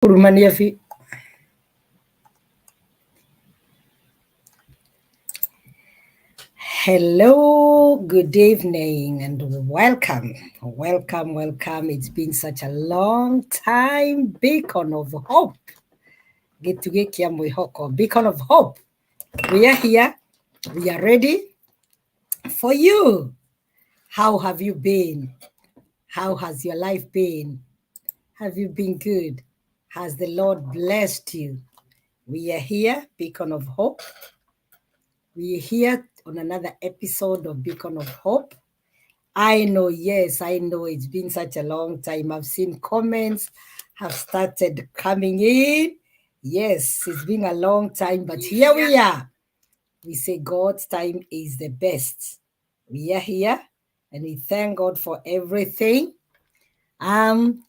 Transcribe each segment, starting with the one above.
Urmaniafi. Hello, good evening, and welcome. Welcome. It's been such a long time. Beacon of Hope. Get to get Hoko. Beacon of Hope. We are here. We are ready for you. How have you been? How has your life been? Have you been good? Has the Lord blessed you? We are here, Beacon of Hope. We are here on another episode of Beacon of Hope. I know it's been such a long time. I've seen comments have started coming in. Yes, it's been a long time, but here we are. We say God's time is the best. We are here and we thank God for everything.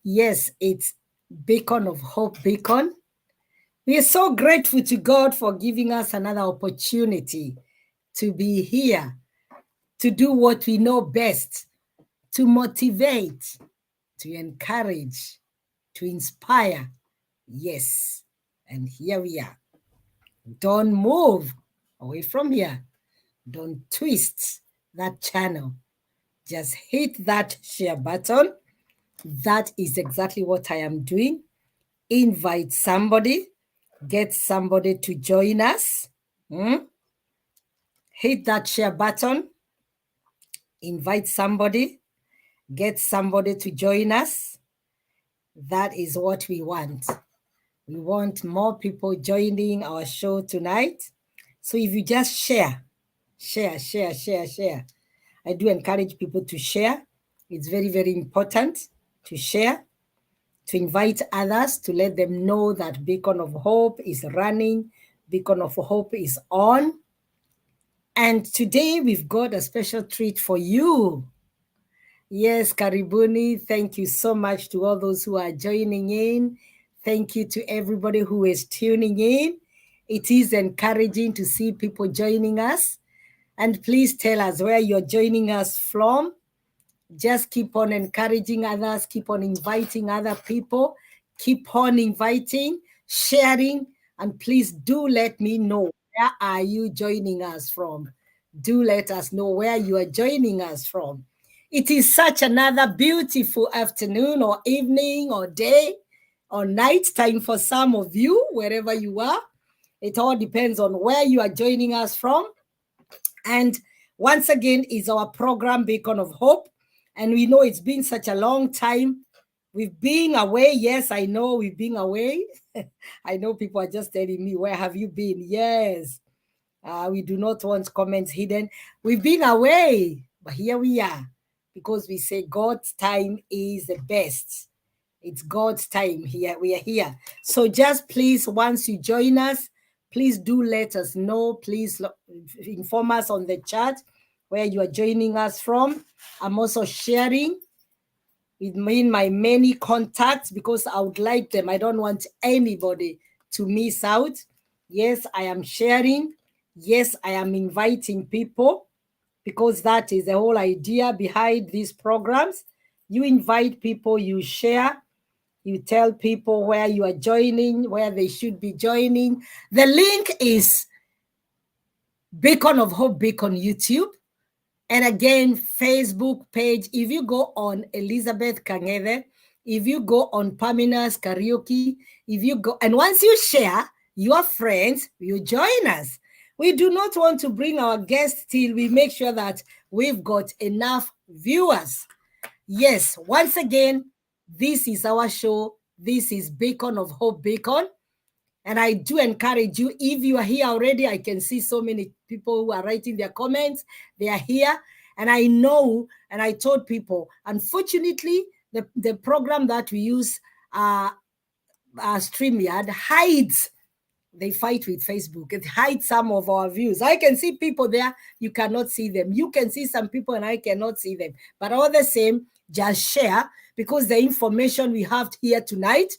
Yes, it's Beacon of Hope Beacon. We are so grateful to God for giving us another opportunity to be here, to do what we know best, to motivate, to encourage, to inspire. Yes, and here we are. Don't move away from here. Don't twist that channel. Just hit that share button. That is exactly what I am doing. Invite somebody, get somebody to join us. Hit that share button. Invite somebody, get somebody to join us. That is what we want. We want more people joining our show tonight. So if you just share. I do encourage people to share. It's very, very important to share, to invite others, to let them know that Beacon of Hope is running, Beacon of Hope is on. And today we've got a special treat for you. Yes, Karibuni, thank you so much to all those who are joining in. Thank you to everybody who is tuning in. It is encouraging to see people joining us. And please tell us where you're joining us from. Just keep on encouraging others, keep on inviting other people, keep on inviting, sharing, and please do let me know where are you joining us from. Do let us know where you are joining us from. It is such another beautiful afternoon or evening or day or night time for some of you, wherever you are. It all depends on where you are joining us from. And once again, is our program Beacon of Hope. And we know it's been such a long time. We've been away. Yes, I know we've been away. I know people are just telling me, where have you been? Yes. We do not want comments hidden. We've been away, but here we are because we say God's time is the best. It's God's time here. We are here. So just please, once you join us, please do let us know. Please inform us on the chat where you are joining us from. I'm also sharing with my many contacts because I would like them. I don't want anybody to miss out. Yes, I am sharing. Yes, I am inviting people because that is the whole idea behind these programs. You invite people, you share, you tell people where you are joining, where they should be joining. The link is Beacon of Hope Beacon YouTube. And again, Facebook page. If you go on Elizabeth Kangede, if you go on Pamina's Karaoke, if you go, and once you share, your friends, you join us. We do not want to bring our guests till we make sure that we've got enough viewers. Yes, once again, this is our show. This is Beacon of Hope Beacon. And I do encourage you, if you are here already, I can see so many people who are writing their comments. They are here. And I know, and I told people, unfortunately, the program that we use, StreamYard, hides. They fight with Facebook. It hides some of our views. I can see people there. You cannot see them. You can see some people and I cannot see them. But all the same, just share because the information we have here tonight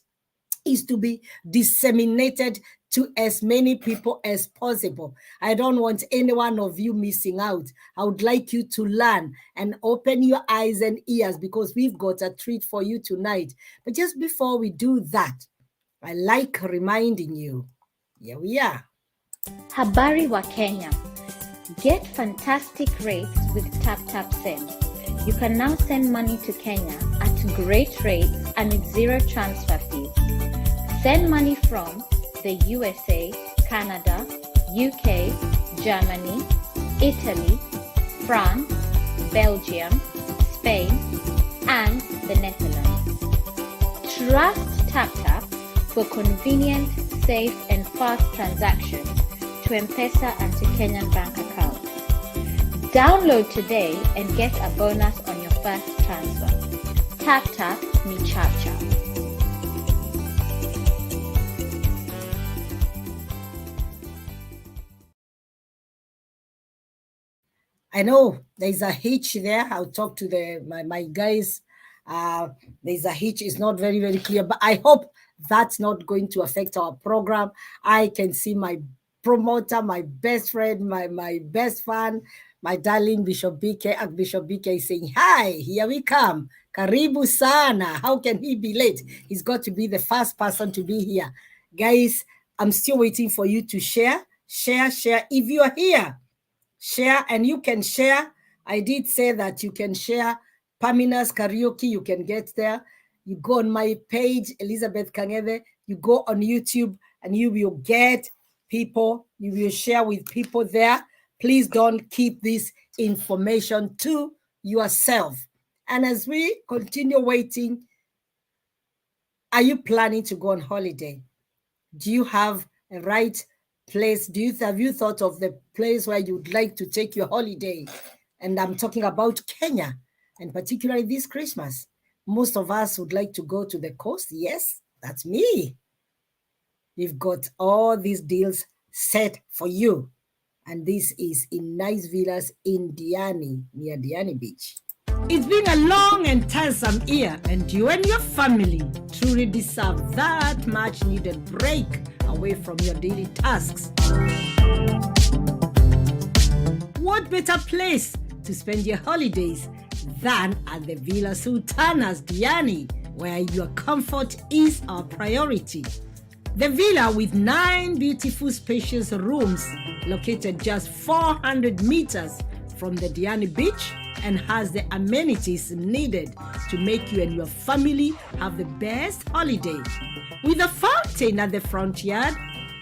is to be disseminated to as many people as possible. I don't want any one of you missing out. I would like you to learn and open your eyes and ears because we've got a treat for you tonight. But just before we do that, I like reminding you. Here we are. Habari wa Kenya. Get fantastic rates with TapTapSend. You can now send money to Kenya at great rates and with zero transfer fees. Send money from the USA, Canada, UK, Germany, Italy, France, Belgium, Spain, and the Netherlands. Trust TapTap for convenient, safe, and fast transactions to M-Pesa and to Kenyan bank accounts. Download today and get a bonus on your first transfer. TapTap ni ChapChap. I know there's a hitch there. I'll talk to my guys. There's a hitch. It's not very, very clear, but I hope that's not going to affect our program. I can see my promoter, my best friend, my best fan, my darling Bishop BK. Archbishop BK is saying, hi, here we come. Karibu sana. How can he be late? He's got to be the first person to be here. Guys, I'm still waiting for you to share. Share. If you are here, share, and you can share. I did say that you can share Pamina's karaoke. You can get there. You go on my page, Elizabeth Kangeve. You go on YouTube and you will get people. You will share with people there. Please don't keep this information to yourself. And as we continue waiting, are you planning to go on holiday? Do you have a right place? Have you thought of the place where you'd like to take your holiday? And I'm talking about Kenya, and particularly this Christmas. Most of us would like to go to the coast. Yes, that's me. We've got all these deals set for you. And this is in nice villas in Diani, near Diani Beach. It's been a long and tiresome year, and you and your family truly deserve that much needed break away from your daily tasks. What better place to spend your holidays than at the Villa Sultanas Diani, where your comfort is our priority. The villa, with 9 beautiful spacious rooms located just 400 meters from the Diani Beach, and has the amenities needed to make you and your family have the best holiday. With a fountain at the front yard,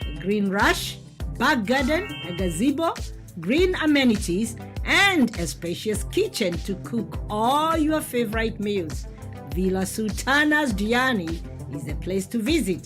a green rush, back garden, a gazebo, green amenities, and a spacious kitchen to cook all your favorite meals, Villa Sultanas Diani is the place to visit.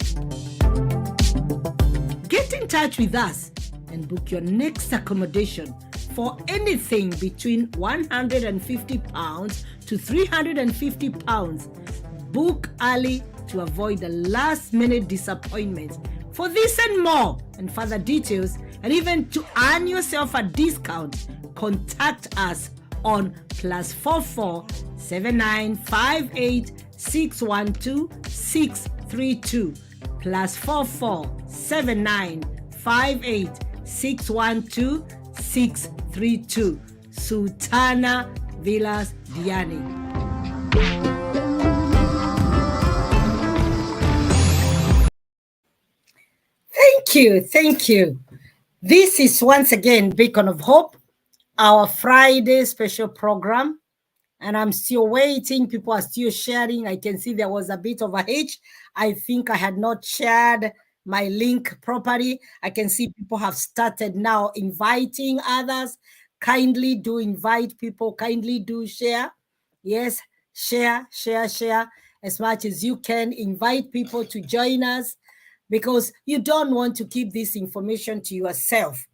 Get in touch with us and book your next accommodation for anything between £150 to £350. Book early to avoid the last-minute disappointments. For this and more, and further details, and even to earn yourself a discount, contact us on +44 7958 612 632 +44 7958 612 632. Sultana Villas Diani. Thank you. This is once again Beacon of Hope, our Friday special program, and I'm still waiting. People are still sharing. I can see there was a bit of a hitch. I think I had not shared my link properly. I can see people have started now inviting others. Kindly do invite people. Kindly do share. Yes, share as much as you can. Invite people to join us, because you don't want to keep this information to yourself.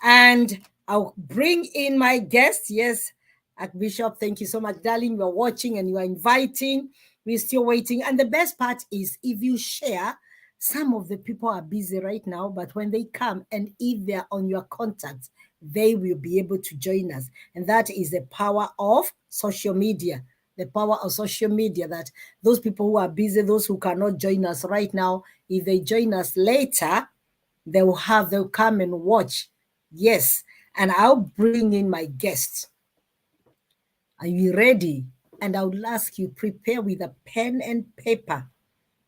And I'll bring in my guest. Yes, Archbishop, thank you so much, darling. You're watching and you are inviting. We're still waiting. And the best part is, if you share, some of the people are busy right now, but when they come and if they're on your contacts, they will be able to join us. And that is the power of social media. The power of social media, that those people who are busy, those who cannot join us right now, if they join us later, they'll come and watch. Yes. And I'll bring in my guests. Are you ready? And I would ask you, prepare with a pen and paper.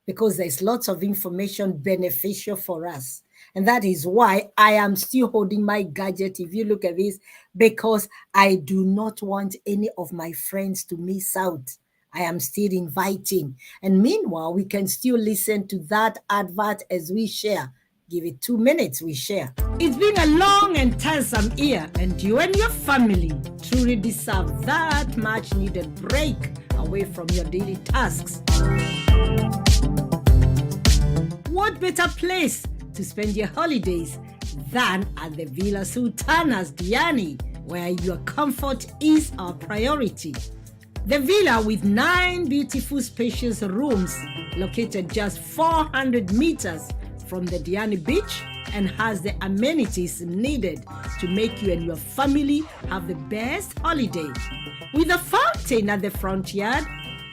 because there's lots of information beneficial for us. And that is why I am still holding my gadget, if you look at this, because I do not want any of my friends to miss out. I am still inviting. And meanwhile, we can still listen to that advert as we share. Give it 2 minutes, we share. It's been a long and tiresome year, and you and your family truly deserve that much needed break away from your daily tasks. What better place to spend your holidays than at the Villa Sultanas Diani, where your comfort is our priority. The villa, with 9 beautiful spacious rooms located just 400 meters from the Diani beach, and has the amenities needed to make you and your family have the best holiday. With a fountain at the front yard,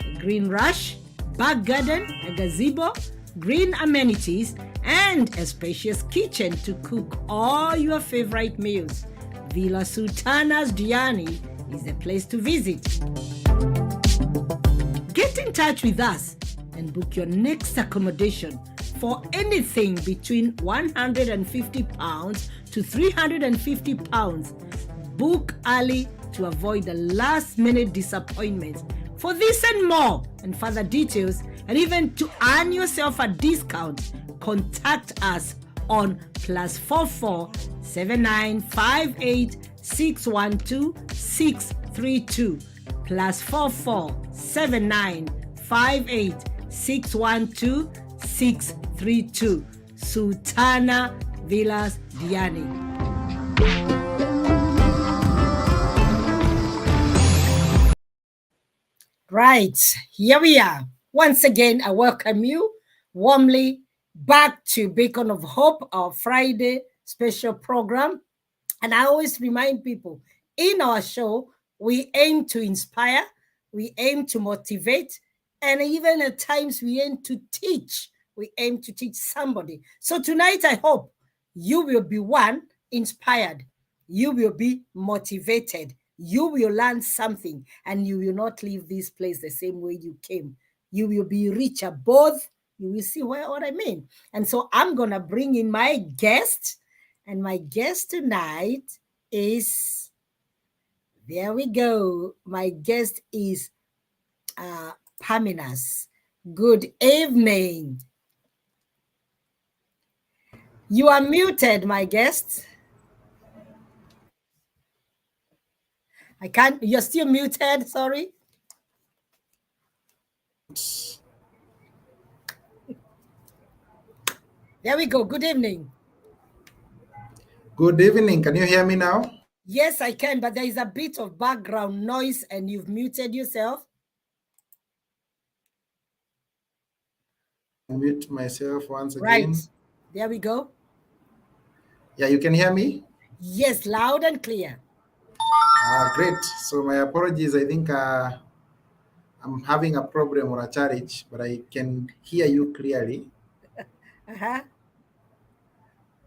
a green rush, back garden, a gazebo, green amenities, and a spacious kitchen to cook all your favorite meals, Villa Sultanas Diani is the place to visit. Get in touch with us and book your next accommodation for anything between £150 to £350. Book early to avoid the last-minute disappointments. For this and more, and further details, and even to earn yourself a discount, contact us on +44 7958 612 632 +44 7958 612 632. Sultana Villas Diani. Right, here we are. Once again, I welcome you warmly back to Beacon of Hope, our Friday special program. And I always remind people, in our show, we aim to inspire, we aim to motivate, and even at times we aim to teach. We aim to teach somebody. So tonight, I hope you will be one, inspired. You will be motivated. You will learn something, and you will not leave this place the same way you came. You will be richer, both. You will see what I mean. And so I'm going to bring in my guest, and my guest tonight is, there we go. My guest is Paminas. Good evening. You are muted, my guest. I can't, you're still muted, sorry. There we go. Good evening. Good evening. Can you hear me now? Yes, I can, but there is a bit of background noise and you've muted yourself. Mute myself once again. Right. There we go. Yeah, you can hear me? Yes, loud and clear. Great. So my apologies. I think I'm having a problem or a challenge, but I can hear you clearly.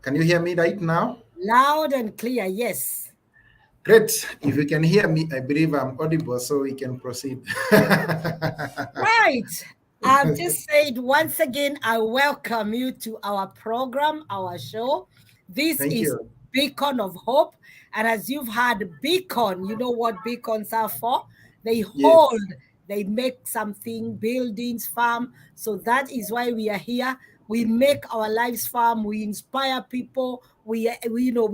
Can you hear me right now? Loud and clear, yes. Great. If you can hear me, I believe I'm audible, so we can proceed. Right. I've just said once again, I welcome you to our program, our show. This is Beacon of Hope. And as you've heard, Beacon, you know what beacons are for? They hold, they make something, buildings, farm. So that is why we are here. We make our lives farm. We inspire people. We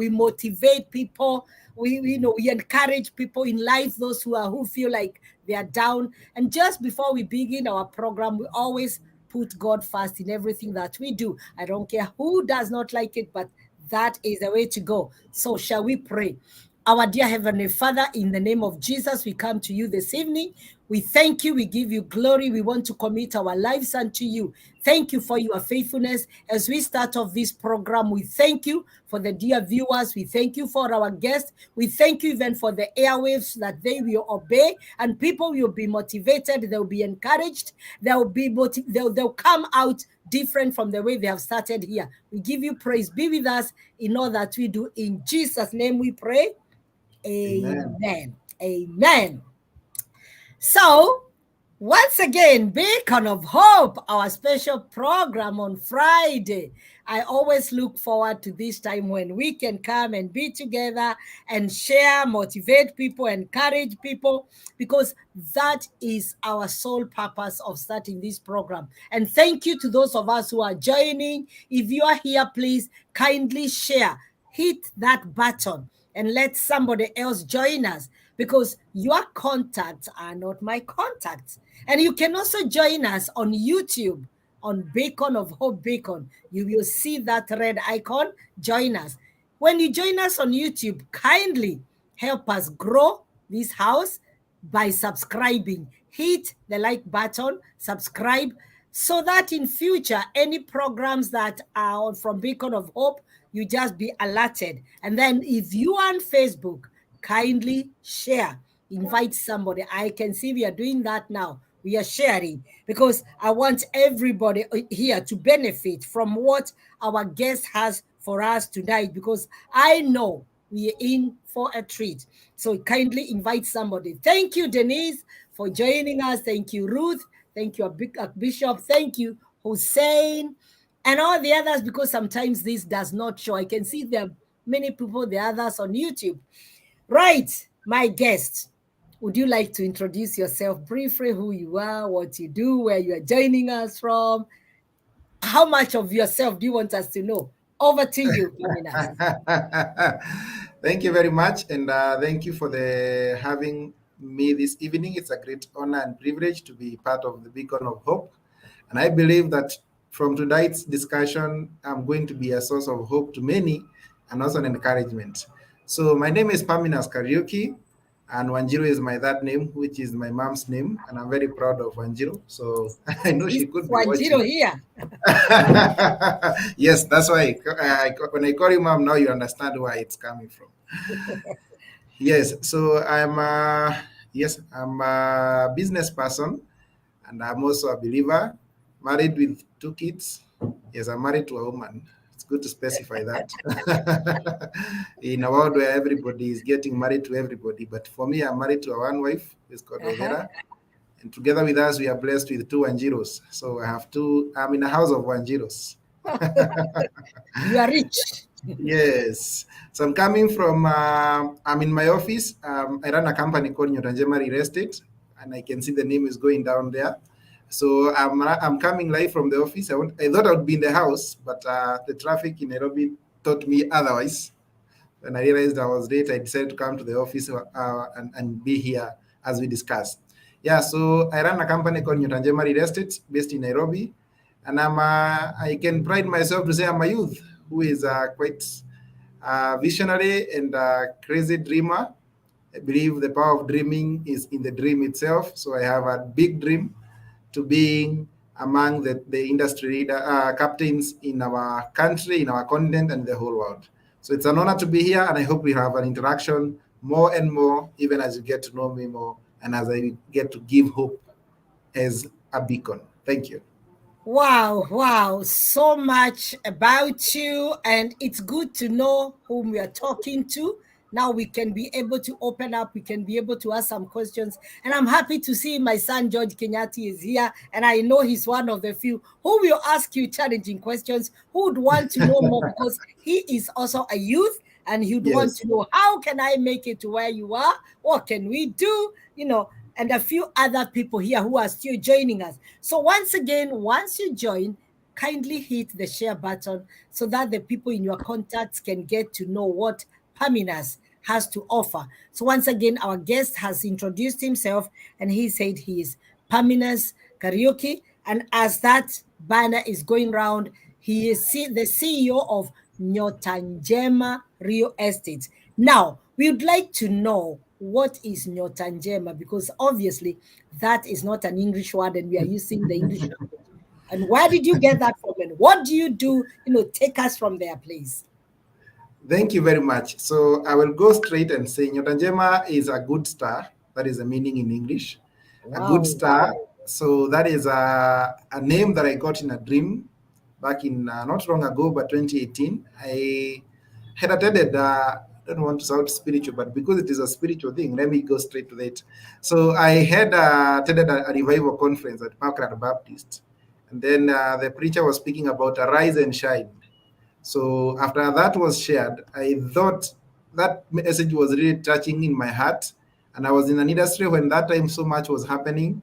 motivate people. We encourage people in life, those who feel like they are down. And just before we begin our program, we always put God first in everything that we do. I don't care who does not like it, but that is the way to go. So shall we pray? Our dear Heavenly Father, in the name of Jesus, we come to you this evening. We thank you. We give you glory. We want to commit our lives unto you. Thank you for your faithfulness. As we start off this program, we thank you for the dear viewers. We thank you for our guests. We thank you even for the airwaves, that they will obey and people will be motivated. They'll be encouraged. They'll come out different from the way they have started here. We give you praise. Be with us in all that we do. In Jesus' name we pray. Amen. Amen. So Once again, Beacon of Hope, our special program on Friday. I always look forward to this time when we can come and be together and share, motivate people, encourage people, because that is our sole purpose of starting this program. And thank you to those of us who are joining. If you are here, please kindly share, hit that button, and let somebody else join us, because your contacts are not my contacts. And you can also join us on YouTube on Beacon of Hope Beacon. You will see that red icon. Join us. When you join us on YouTube, kindly help us grow this house by subscribing. Hit the like button, subscribe, so that in future, any programs that are from Beacon of Hope, you just be alerted. And then if you are on Facebook, kindly share, invite somebody. I can see we are doing that now. We are sharing, because I want everybody here to benefit from what our guest has for us tonight, because I know we are in for a treat. So kindly invite somebody. Thank you, Denise, for joining us. Thank you, Ruth. Thank you, Bishop. Thank you, Hussein, and all the others, because sometimes this does not show. I can see there are many people, the others on YouTube. Right, my guest, would you like to introduce yourself briefly, who you are, what you do, where you are joining us from? How much of yourself do you want us to know? Over to you, Thank you very much, and thank you for having me this evening. It's a great honor and privilege to be part of the Beacon of Hope, and I believe that from tonight's discussion, I'm going to be a source of hope to many and also an encouragement. So my name is Paminas Kariuki, and Wanjiru is my third name, which is my mom's name, and I'm very proud of Wanjiru. So I know she could be Wanjiru watching. Here. Yes, that's why when I call you mom, now you understand where it's coming from. Yes, so I'm a business person, and I'm also a believer, married with 2 kids. Yes, I'm married to a woman. It's good to specify that. In a world where everybody is getting married to everybody, but for me, I'm married to a one wife. It's called Overa. And together with us, we are blessed with 2 Wanjiros. So I have 2. I'm in a house of Wanjiros. You are rich. Yes. So I'm coming from, I'm in my office. I run a company called Nyotanjema Real Estate, and I can see the name is going down there. So I'm coming live from the office. I thought I would be in the house, but the traffic in Nairobi taught me otherwise. When I realized I was late, I decided to come to the office and be here as we discussed. Yeah, so I run a company called Nyotanjema Real Estate based in Nairobi, and I can pride myself to say I'm a youth who is quite visionary and a crazy dreamer. I believe the power of dreaming is in the dream itself. So I have a big dream to being among the industry captains in our country, in our continent, and the whole world. So it's an honor to be here, and I hope we have an interaction more and more, even as you get to know me more, and as I get to give hope as a beacon. Thank you. Wow, so much about you, and it's good to know whom we are talking to. Now we can be able to open up, we can be able to ask some questions. And I'm happy to see my son George Kenyati is here, and I know he's one of the few who will ask you challenging questions, who would want to know more, because he is also a youth, and he would want to know, how can I make it to where you are? What can we do? And a few other people here who are still joining us. So once again, once you join, kindly hit the share button so that the people in your contacts can get to know what Paminas has to offer. So once again, our guest has introduced himself, and he said he is Paminas Kariuki. And as that banner is going round, he is the CEO of Nyotanjema Real Estate. Now, we would like to know, what is Nyotanjema? Because obviously that is not an English word, and we are using the English language. And where did you get that from? And what do you do? Take us from there, please. Thank you very much. So I will go straight and say Nyotanjema is a good star. That is a meaning in English. Wow. A good star. So that is a name that I got in a dream back in not long ago, but 2018. I had attended I don't want to sound spiritual, but because it is a spiritual thing, let me go straight to that. So I had attended a revival conference at Parkland Baptist, and then the preacher was speaking about arise and shine. So after that was shared, I thought that message was really touching in my heart. And I was in an industry when that time so much was happening.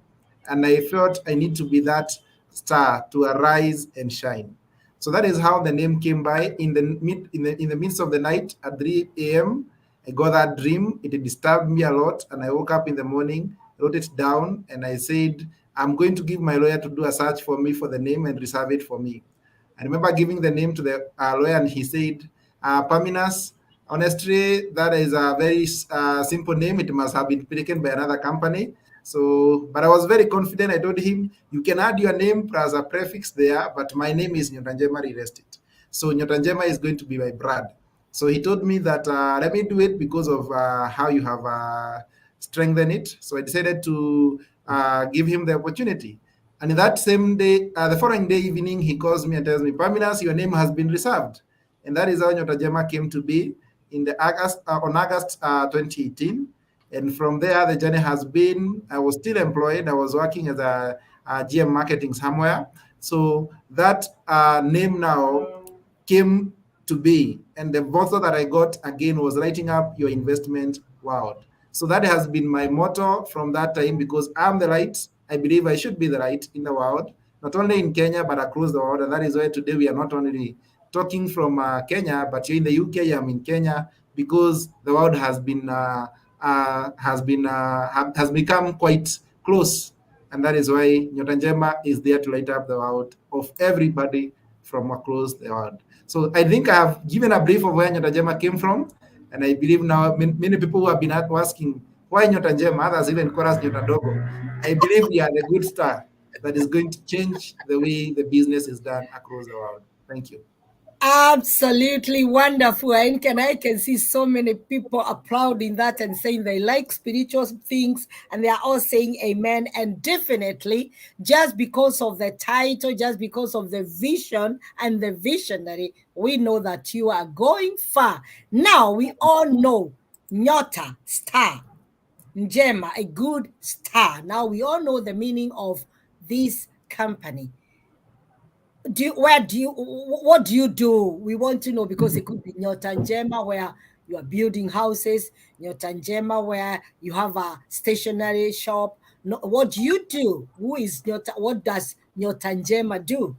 And I felt I need to be that star to arise and shine. So that is how the name came by. In the midst of the night at 3 a.m., I got that dream. It disturbed me a lot. And I woke up in the morning, wrote it down, and I said, I'm going to give my lawyer to do a search for me for the name and reserve it for me. I remember giving the name to the lawyer, and he said, Paminus, honestly, that is a very simple name. It must have been taken by another company. So, but I was very confident. I told him, you can add your name plus a prefix there, but my name is Nyotanjema Real Estate. So Nyotanjema is going to be my brand. So he told me that let me do it because of how you have strengthened it. So I decided to give him the opportunity. And that same day, the following day evening, he calls me and tells me, Paminas, your name has been reserved. And that is how Nyotanjema came to be on August 2018. And from there, the journey has been, I was still employed. I was working as a GM marketing somewhere. So that name now came to be. And the motto that I got again was lighting up your investment world. So that has been my motto from that time, because I'm the light. I believe I should be the light in the world, not only in Kenya, but across the world. And that is why today we are not only talking from Kenya, but here in the UK, I'm in Kenya, because the world has become quite close. And that is why Nyotanjema is there to light up the world of everybody from across the world. So I think I have given a brief of where Nyotanjema came from. And I believe now many people who have been asking, why Nyotanjema? Others even call us Nyotandogo. I believe we are the good star that is going to change the way the business is done across the world. Thank you. Absolutely wonderful. And I can see so many people applauding that and saying they like spiritual things, and they are all saying amen. And definitely, just because of the title, just because of the vision and the visionary, we know that you are going far. Now we all know Nyota, star, Njema, a good star. Now we all know the meaning of this company. What do you do? We want to know, because it could be Nyotanjema where you are building houses, Nyotanjema where you have a stationery shop. No, what do you do? What does Nyotanjema do?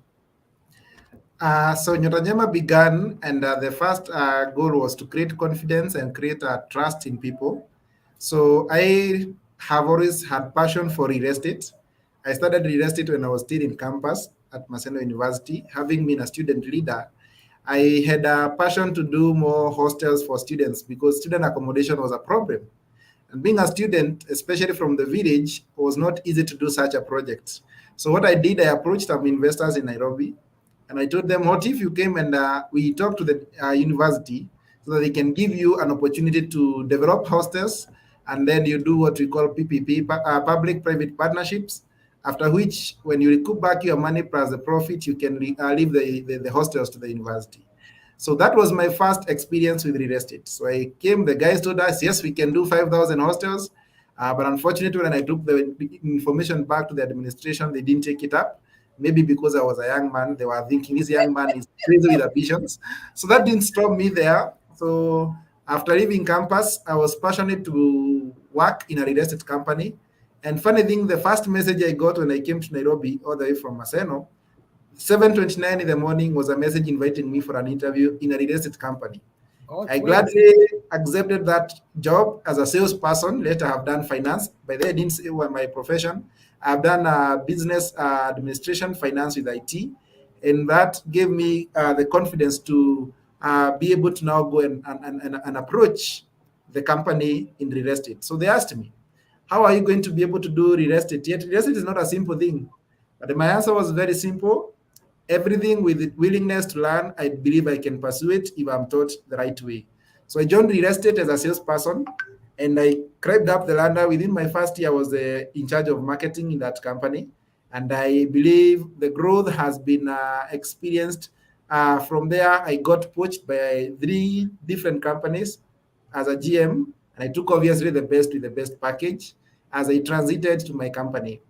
So Nyotanjema began, and the first goal was to create confidence and create trust in people. So I have always had passion for real estate. I started real estate when I was still in campus at Maseno University. Having been a student leader, I had a passion to do more hostels for students, because student accommodation was a problem. And being a student, especially from the village, was not easy to do such a project. So what I did, I approached some investors in Nairobi, and I told them, what if you came and we talked to the university so that they can give you an opportunity to develop hostels, and then you do what we call PPP, public-private partnerships, after which, when you recoup back your money plus the profit, you can leave the hostels to the university. So that was my first experience with real estate. So I came, the guys told us, yes, we can do 5,000 hostels. But unfortunately, when I took the information back to the administration, they didn't take it up. Maybe because I was a young man, they were thinking this young man is crazy with ambitions. So that didn't stop me there. So after leaving campus, I was passionate to work in a real estate company. And funny thing, the first message I got when I came to Nairobi, all the way from Maseno, 7:29 in the morning, was a message inviting me for an interview in a real estate company. I gladly accepted that job as a salesperson. Later, I've done finance. By then, I didn't say my profession. I've done business administration, finance with IT. And that gave me the confidence to be able to now go and approach the company in real estate. So they asked me, how are you going to be able to do real estate? Yet real estate is not a simple thing. But my answer was very simple. Everything with willingness to learn, I believe I can pursue it if I'm taught the right way. So I joined real estate as a salesperson, and I climbed up the ladder. Within my first year, I was in charge of marketing in that company. And I believe the growth has been experienced. From there, I got poached by 3 different companies. as a GM, and I took obviously the best with the best package as I transited to my company.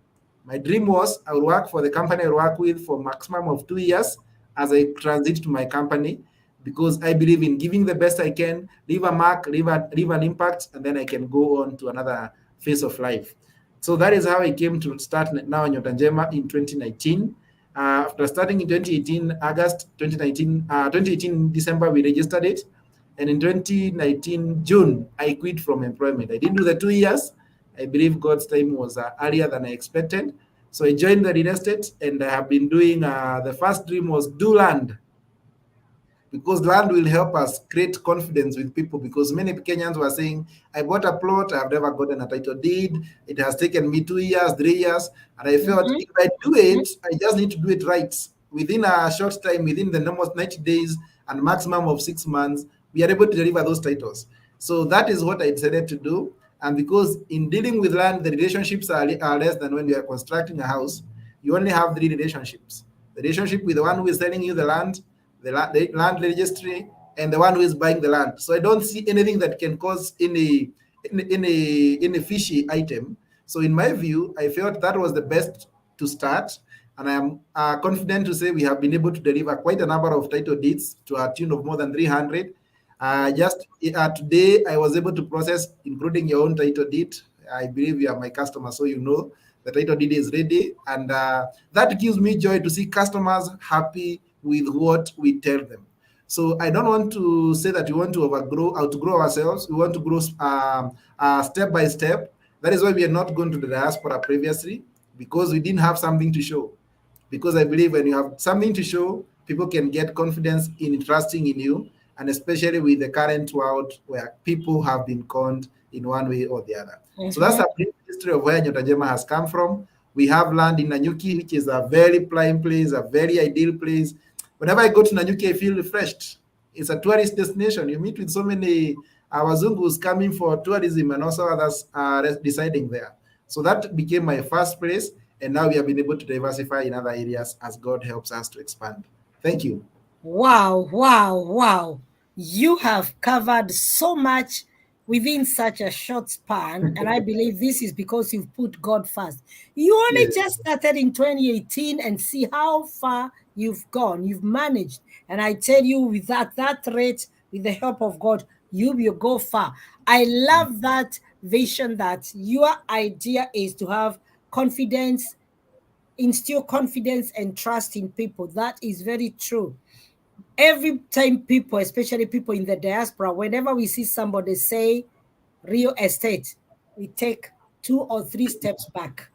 My dream was I would work for the company I work with for maximum of 2 years as I transit to my company, because I believe in giving the best I can, leave a mark, leave an impact, and then I can go on to another phase of life. So that is how I came to start now Nyota Njema in 2019. After starting in 2018, August 2019, 2018 December, we registered it. And in 2019 June, I quit from employment. I didn't do the 2 years. I believe God's time was earlier than I expected. So I joined the real estate, and I have been doing, the first dream was do land, because land will help us create confidence with people, because many Kenyans were saying, I bought a plot, I've never gotten a title deed, it has taken me 2 years, 3 years, and I felt if I do it, I just need to do it right. Within a short time, within the almost 90 days and maximum of 6 months, we are able to deliver those titles. So that is what I decided to do. And because in dealing with land, the relationships are less than when you are constructing a house. You only have 3 relationships: the relationship with the one who is selling you the land land registry, and the one who is buying the land. So I don't see anything that can cause any fishy item. So in my view, I felt that was the best to start, and I am confident to say we have been able to deliver quite a number of title deeds to a tune of more than 300. Just today, I was able to process, including your own title deed. I believe you are my customer, so you know the title deed is ready, and that gives me joy to see customers happy with what we tell them. So I don't want to say that we want to outgrow ourselves. We want to grow step by step. That is why we are not going to the diaspora previously, because we didn't have something to show. Because I believe when you have something to show, people can get confidence in trusting in you, and especially with the current world where people have been conned in one way or the other. So that's a brief history of where Nyota Njema has come from. We have land in Nanyuki, which is a very prime place, a very ideal place. Whenever I go to Nanyuki, I feel refreshed. It's a tourist destination. You meet with so many Wazungus coming for tourism, and also others residing there. So that became my first place, and now we have been able to diversify in other areas as God helps us to expand. Thank you. Wow, wow, wow. You have covered so much within such a short span, and I believe this is because you've put God first. You only just started in 2018, and see how far you've gone. You've managed, and I tell you, with that rate, with the help of God, you will go far. I love that vision, that your idea is to have confidence, instill confidence and trust in people. That is very true. Every time people, especially people in the diaspora, whenever we see somebody say real estate, we take 2 or 3 steps back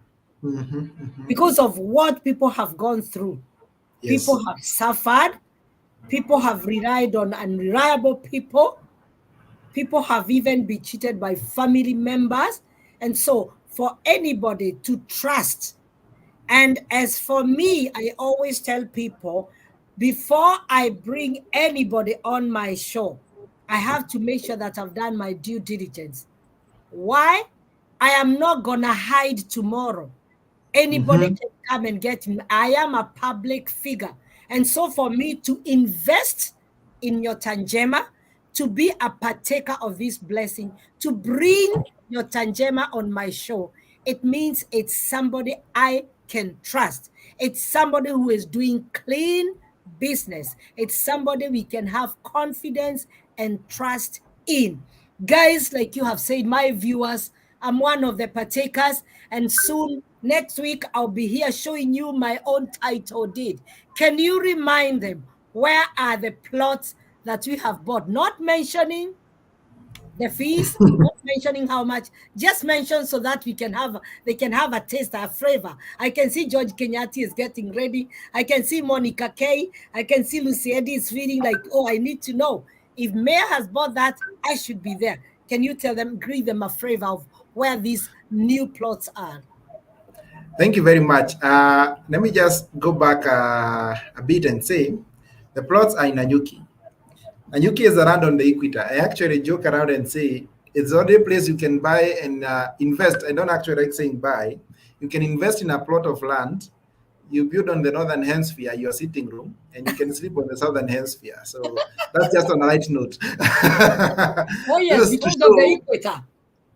because of what people have gone through. Yes. People have suffered. People have relied on unreliable people. People have even been cheated by family members. And so for anybody to trust, and as for me, I always tell people, before I bring anybody on my show, I have to make sure that I've done my due diligence. Why? I am not going to hide tomorrow. Anybody can come and get me. I am a public figure. And so for me to invest in Nyota Njema, to be a partaker of this blessing, to bring Nyota Njema on my show, it means it's somebody I can trust. It's somebody who is doing clean business. It's somebody we can have confidence and trust in. Guys, like you have said, my viewers, I'm one of the partakers, and soon next week I'll be here showing you my own title deed. Can you remind them where are the plots that we have bought? Not mentioning the fees, not mentioning how much, just mention so that they can have a taste, a flavor. I can see George Kenyati is getting ready. I can see Monica Kay. I can see Lucy Eddy is feeling like, oh, I need to know. If Mayor has bought that, I should be there. Can you tell them, give them a flavor of where these new plots are? Thank you very much. Let me just go back a bit and say the plots are in Nanyuki. Nanyuki is around on the equator. I actually joke around and say it's the only place you can buy and invest. I don't actually like saying buy. You can invest in a plot of land you build on the northern hemisphere your sitting room, and you can sleep on the southern hemisphere. So that's just on a light note. Oh yes, because of the equator.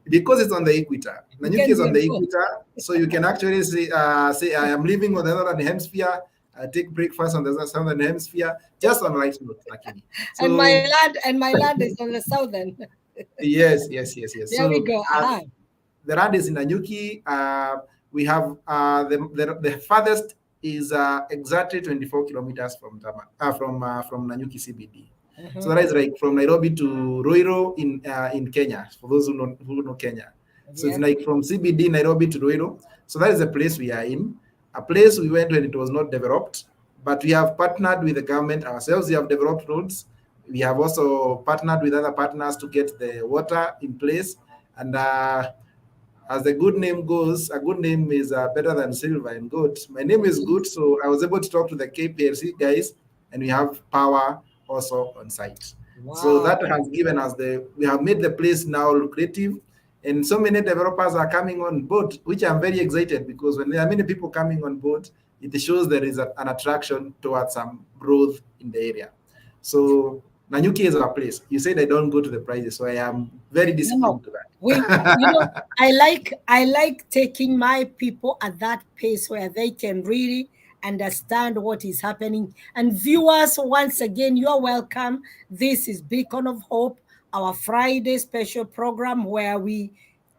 Because it's on the equator. Nanyuki is on the equator, so you can actually say I am living on the northern hemisphere. I take breakfast on the southern hemisphere, just on light note, luckily. So, and my land is on the southern. Yes. There we go. The land is in Nanyuki. We have the farthest is exactly 24 kilometers from Nanyuki CBD. So that is like from Nairobi to Ruiru in Kenya, for those who know Kenya. So it's like from CBD Nairobi to Ruiru. So that is the place we are in, a place we went when it was not developed, but we have partnered with the government ourselves. We have developed roads. We have also partnered with other partners to get the water in place. And as the good name goes, a good name is better than silver and gold. My name is good, so I was able to talk to the KPLC guys, and we have power also on site. Wow. So that has given us we have made the place now lucrative, and so many developers are coming on board, which I'm very excited, because when there are many people coming on board, it shows there is an attraction towards some growth in the area. So Nanyuki is our place. You said I don't go to the prices, so I am very disciplined to that. I like taking my people at that pace where they can really understand what is happening. And viewers, once again, you're welcome. This is Beacon of Hope, our Friday special program where we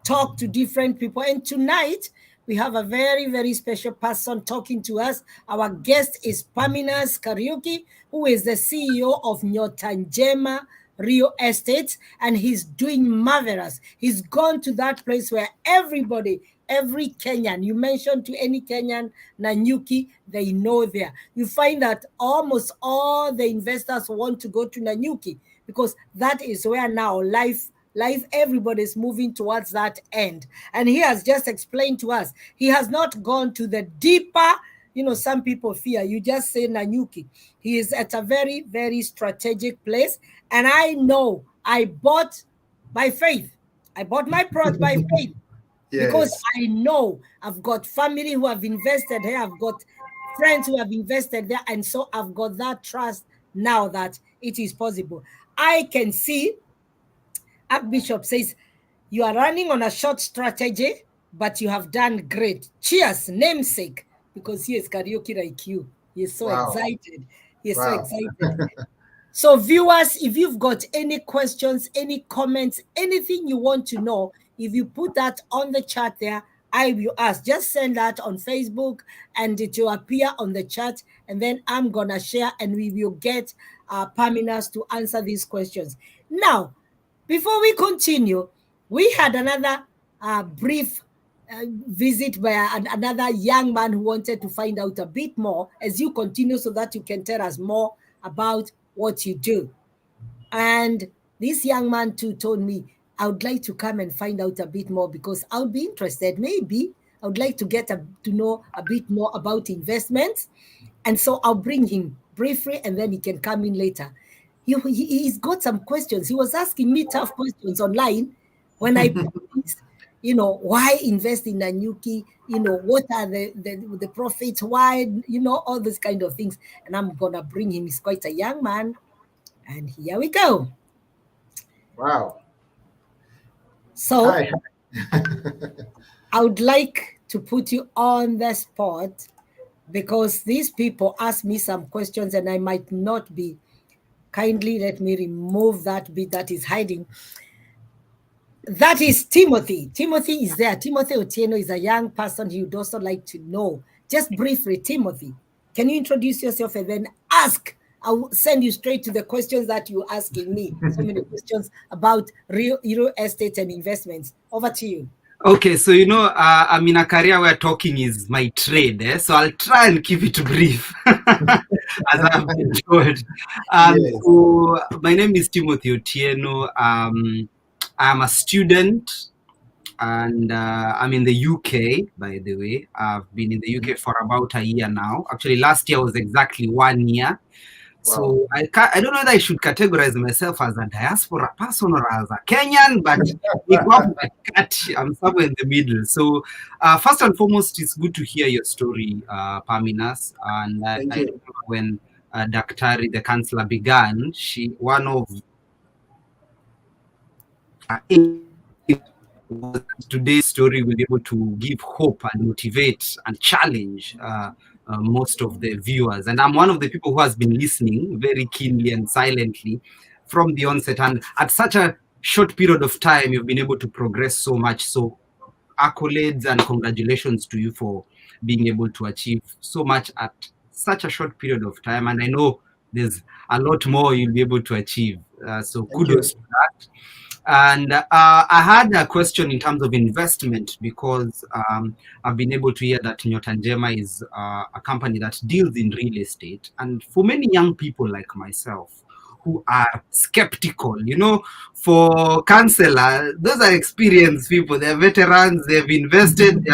talk to different people. And tonight, we have a very, very special person talking to us. Our guest is Paminas Kariuki, who is the CEO of Nyota Njema Real Estate, and he's doing marvelous. He's gone to that place where every Kenyan, you mentioned to any Kenyan, Nanyuki, they know there. You find that almost all the investors want to go to Nanyuki because that is where now life, everybody's moving towards that end. And he has just explained to us, he has not gone to the deeper, some people fear. You just say Nanyuki. He is at a very, very strategic place. And I know I bought by faith. I bought my product by faith. Yes. Because I know I've got family who have invested here. I've got friends who have invested there. And so I've got that trust now that it is possible. I can see, Archbishop says, you are running on a short strategy, but you have done great. Cheers, namesake, because he is karaoke like you. He is so excited. He is so excited. So viewers, if you've got any questions, any comments, anything you want to know, if you put that on the chat there, I will ask. Just send that on Facebook and it will appear on the chat. And then I'm going to share and we will get Paminas to answer these questions. Now, before we continue, we had another brief visit by another young man who wanted to find out a bit more as you continue so that you can tell us more about what you do. And this young man too told me, I would like to come and find out a bit more because I would be interested. Maybe I would like to get to know a bit more about investments. And so I'll bring him briefly and then he can come in later. He's got some questions. He was asking me tough questions online when I promised, why invest in Nanyuki? What are the profits? Why, all these kind of things. And I'm going to bring him. He's quite a young man. And here we go. Wow. So I would like to put you on the spot because these people asked me some questions and I might not be. Kindly let me remove that bit that is hiding. That is Timothy. Timothy is there. Timothy Otieno is a young person he would also like to know. Just briefly, Timothy, can you introduce yourself and then ask? I'll send you straight to the questions that you're asking me. So many questions about real estate and investments. Over to you. Okay, so I'm in a career where talking is my trade, so I'll try and keep it brief, as I've been told. Yes. So my name is Timothy Otieno. I'm a student, and I'm in the UK, by the way. I've been in the UK for about a year now. Actually, last year was exactly 1 year. So I don't know whether I should categorize myself as a diaspora person or as a Kenyan, but I'm somewhere in the middle. So first and foremost, it's good to hear your story, Paminas. And I remember when Daktari, the counselor, began, one of today's story will be able to give hope and motivate and challenge most of the viewers. And I'm one of the people who has been listening very keenly and silently from the onset. And at such a short period of time, you've been able to progress so much. So accolades and congratulations to you for being able to achieve so much at such a short period of time. And I know there's a lot more you'll be able to achieve. So kudos to that. And I had a question in terms of investment, because I've been able to hear that Nyota Njema is a company that deals in real estate. And for many young people like myself who are skeptical, for counselor, those are experienced people. They're veterans. They've invested.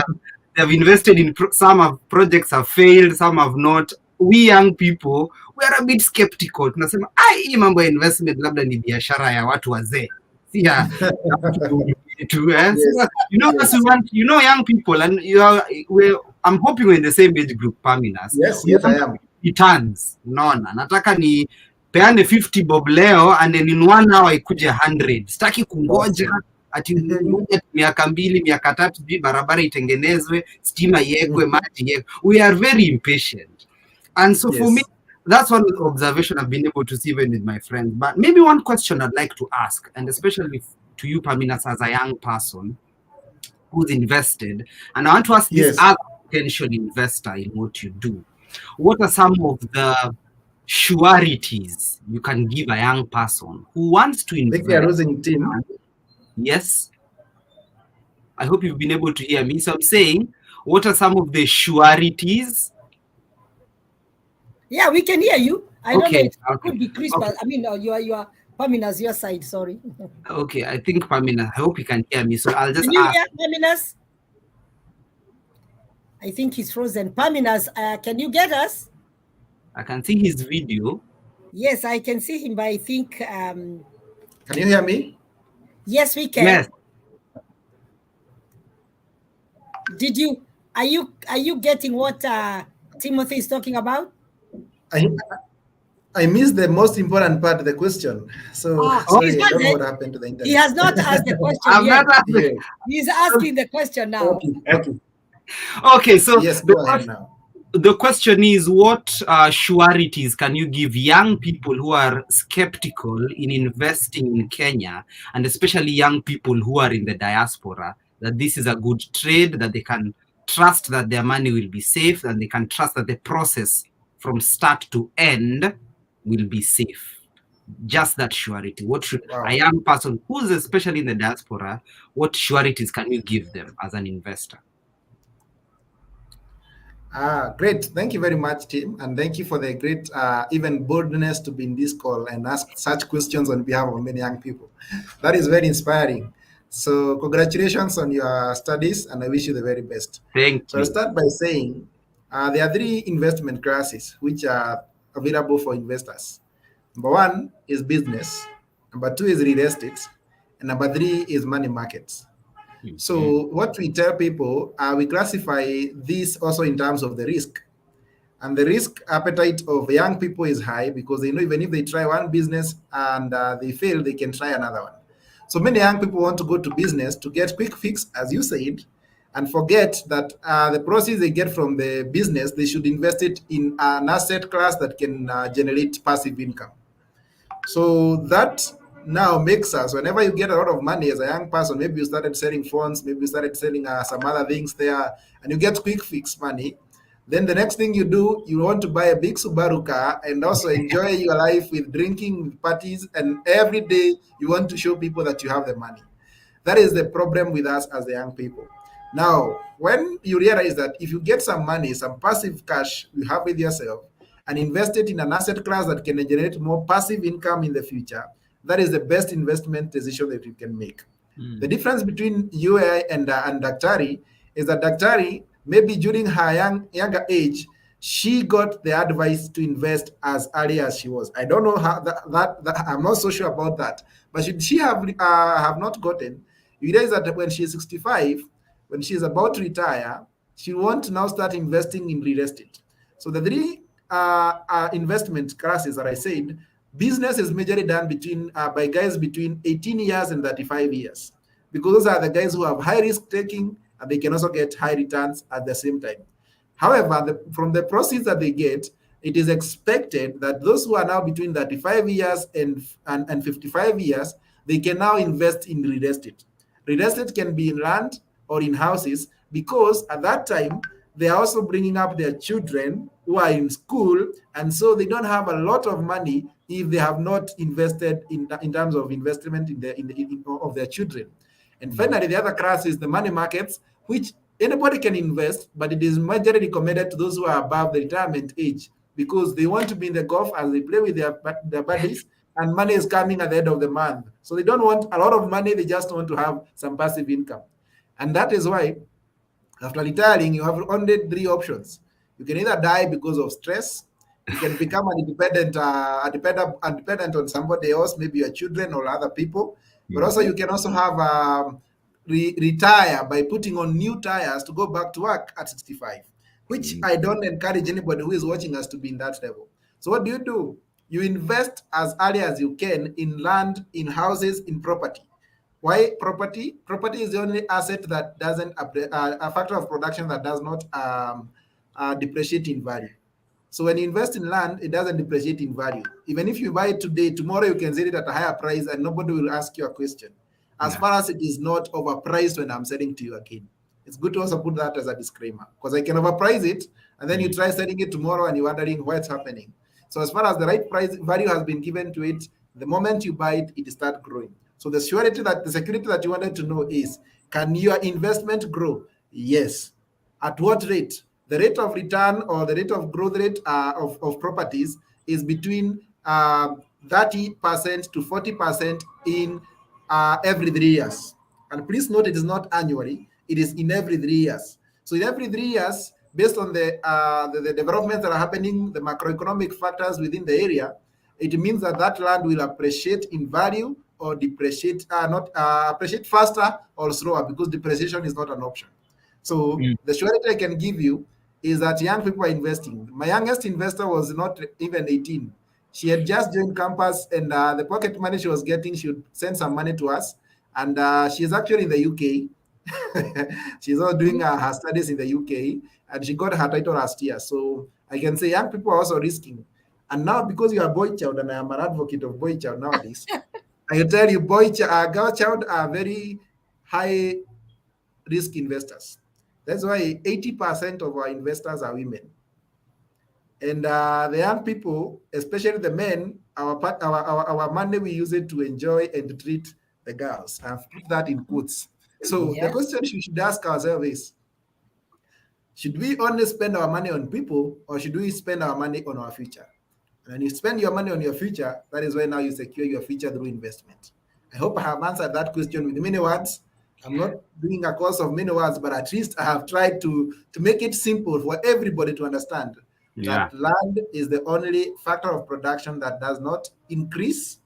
They've invested in some projects have failed, some have not. We young people, we are a bit skeptical. Tunasema, hii mambo ya investment labda ni biashara ya watu wazee. Yeah, young people, and I'm hoping we're in the same age group, Paminas. Yes, I am. Returns, nataka ni peane 50 bob leo and then in 1 hour ikuje 100. Sitaki kungoja ati miaka 2 miaka 3 barabara itengenezwe, stima iwekwe, maji iwekwe. We are very impatient, and so for me, that's one observation I've been able to see even with my friends. But maybe one question I'd like to ask, and especially to you, Paminas, as a young person who's invested, and I want to ask this other potential investor in what you do. What are some of the sureties you can give a young person who wants to invest? I think we are losing team. Yes. I hope you've been able to hear me. So I'm saying, what are some of the sureties? Yeah, we can hear you. I don't know. It could be Chris, but I mean, you are Pamina's your side. Sorry. Okay, I think Pamina. I hope you can hear me. So I'll just. Can you hear Pamina's? I think he's frozen. Pamina's, can you get us? I can see his video. Yes, I can see him, but I think. Can you hear me? Yes, we can. Yes. Are you getting what Timothy is talking about? I missed the most important part of the question. So sorry, I don't know what happened to the internet. He has not asked the question yet. He's asking the question now. Okay, so yes, go ahead now. The question is, what sureties can you give young people who are skeptical in investing in Kenya, and especially young people who are in the diaspora, that this is a good trade, that they can trust that their money will be safe, and they can trust that the process from start to end will be safe? Just that surety. What should a young person who's especially in the diaspora, what sureties can you give them as an investor? Great. Thank you very much, Tim. And thank you for the great, even boldness to be in this call and ask such questions on behalf of many young people. That is very inspiring. So congratulations on your studies, and I wish you the very best. Thank you. So I'll start by saying there are 3 investment classes which are available for investors. Number 1 is business. Number 2 is real estate. And number 3 is money markets. So what we tell people, we classify this also in terms of the risk. And the risk appetite of young people is high, because they know even if they try one business and they fail, they can try another one. So many young people want to go to business to get quick fix, as you said, and forget that the proceeds they get from the business, they should invest it in an asset class that can generate passive income. So that now makes us, whenever you get a lot of money as a young person, maybe you started selling phones, maybe you started selling some other things there, and you get quick fix money, then the next thing you do, you want to buy a big Subaru car and also enjoy your life with drinking, with parties, and every day you want to show people that you have the money. That is the problem with us as the young people. Now, when you realize that if you get some money, some passive cash you have with yourself, and invest it in an asset class that can generate more passive income in the future, that is the best investment decision that you can make. The difference between you and Daktari is that Daktari, maybe during her younger age, she got the advice to invest as early as she was. I don't know how that I'm not so sure about that. But should she have not gotten, you realize that when she's 65, when she's about to retire, she wants to now start investing in real estate. So the three investment classes that I said, business is majorly done by guys between 18 years and 35 years, because those are the guys who have high risk taking and they can also get high returns at the same time. However, from the proceeds that they get, it is expected that those who are now between 35 years and 55 years, they can now invest in real estate. Real estate can be in land or in houses, because at that time, they are also bringing up their children who are in school, and so they don't have a lot of money if they have not invested in terms of investment of their children. And finally, the other class is the money markets, which anybody can invest, but it is majorly recommended to those who are above the retirement age, because they want to be in the golf as they play with their buddies, and money is coming at the end of the month. So they don't want a lot of money, they just want to have some passive income. And that is why, after retiring, you have only three options. You can either die because of stress, you can become independent on somebody else, maybe your children or other people, but also you can also have retire by putting on new tires to go back to work at 65, which I don't encourage anybody who is watching us to be in that level. So what do? You invest as early as you can in land, in houses, in property. Why property? Property is the only asset that doesn't, a factor of production that does not depreciate in value. So when you invest in land, it doesn't depreciate in value. Even if you buy it today, tomorrow you can sell it at a higher price and nobody will ask you a question, as far as it is not overpriced when I'm selling to you again. It's good to also put that as a disclaimer, because I can overprice it and then you try selling it tomorrow and you're wondering what's happening. So as far as the right price value has been given to it, the moment you buy it, it starts growing. So the security that you wanted to know is, can your investment grow? Yes. At what rate? The rate of return or the rate of growth rate of properties is between 30% to 40% in every 3 years. And please note, it is not annually, it is in every 3 years. So in every 3 years, based on the developments that are happening, the macroeconomic factors within the area, it means that that land will appreciate in value or depreciate, not appreciate faster or slower, because depreciation is not an option. So the surety I can give you is that young people are investing. My youngest investor was not even 18. She had just joined campus, and the pocket money she was getting, she would send some money to us. And she's actually in the UK. She's also doing her studies in the UK, and she got her title last year. So I can say young people are also risking. And now, because you are boy child, and I am an advocate of boy child nowadays, I can tell you, girl child are very high risk investors. That's why 80% of our investors are women. And the young people, especially the men, our money, we use it to enjoy and to treat the girls. I've put that in quotes. So the question we should ask ourselves is, should we only spend our money on people, or should we spend our money on our future? And when you spend your money on your future, that is why now you secure your future through investment. I hope I have answered that question with many words. I'm not doing a course of many words, but at least I have tried to make it simple for everybody to understand that land is the only factor of production that does not increase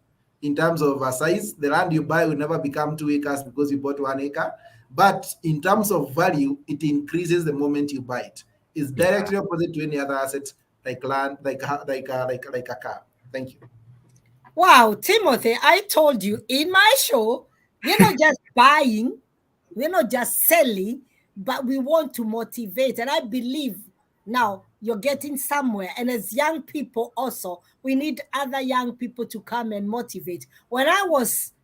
in terms of size. The land you buy will never become 2 acres because you bought 1 acre. But in terms of value, it increases the moment you buy it. It's directly opposite to any other asset like land, like a car. Thank you. Wow, Timothy, I told you in my show, we're not just buying, we're not just selling, but we want to motivate. And I believe now you're getting somewhere. And as young people also, we need other young people to come and motivate.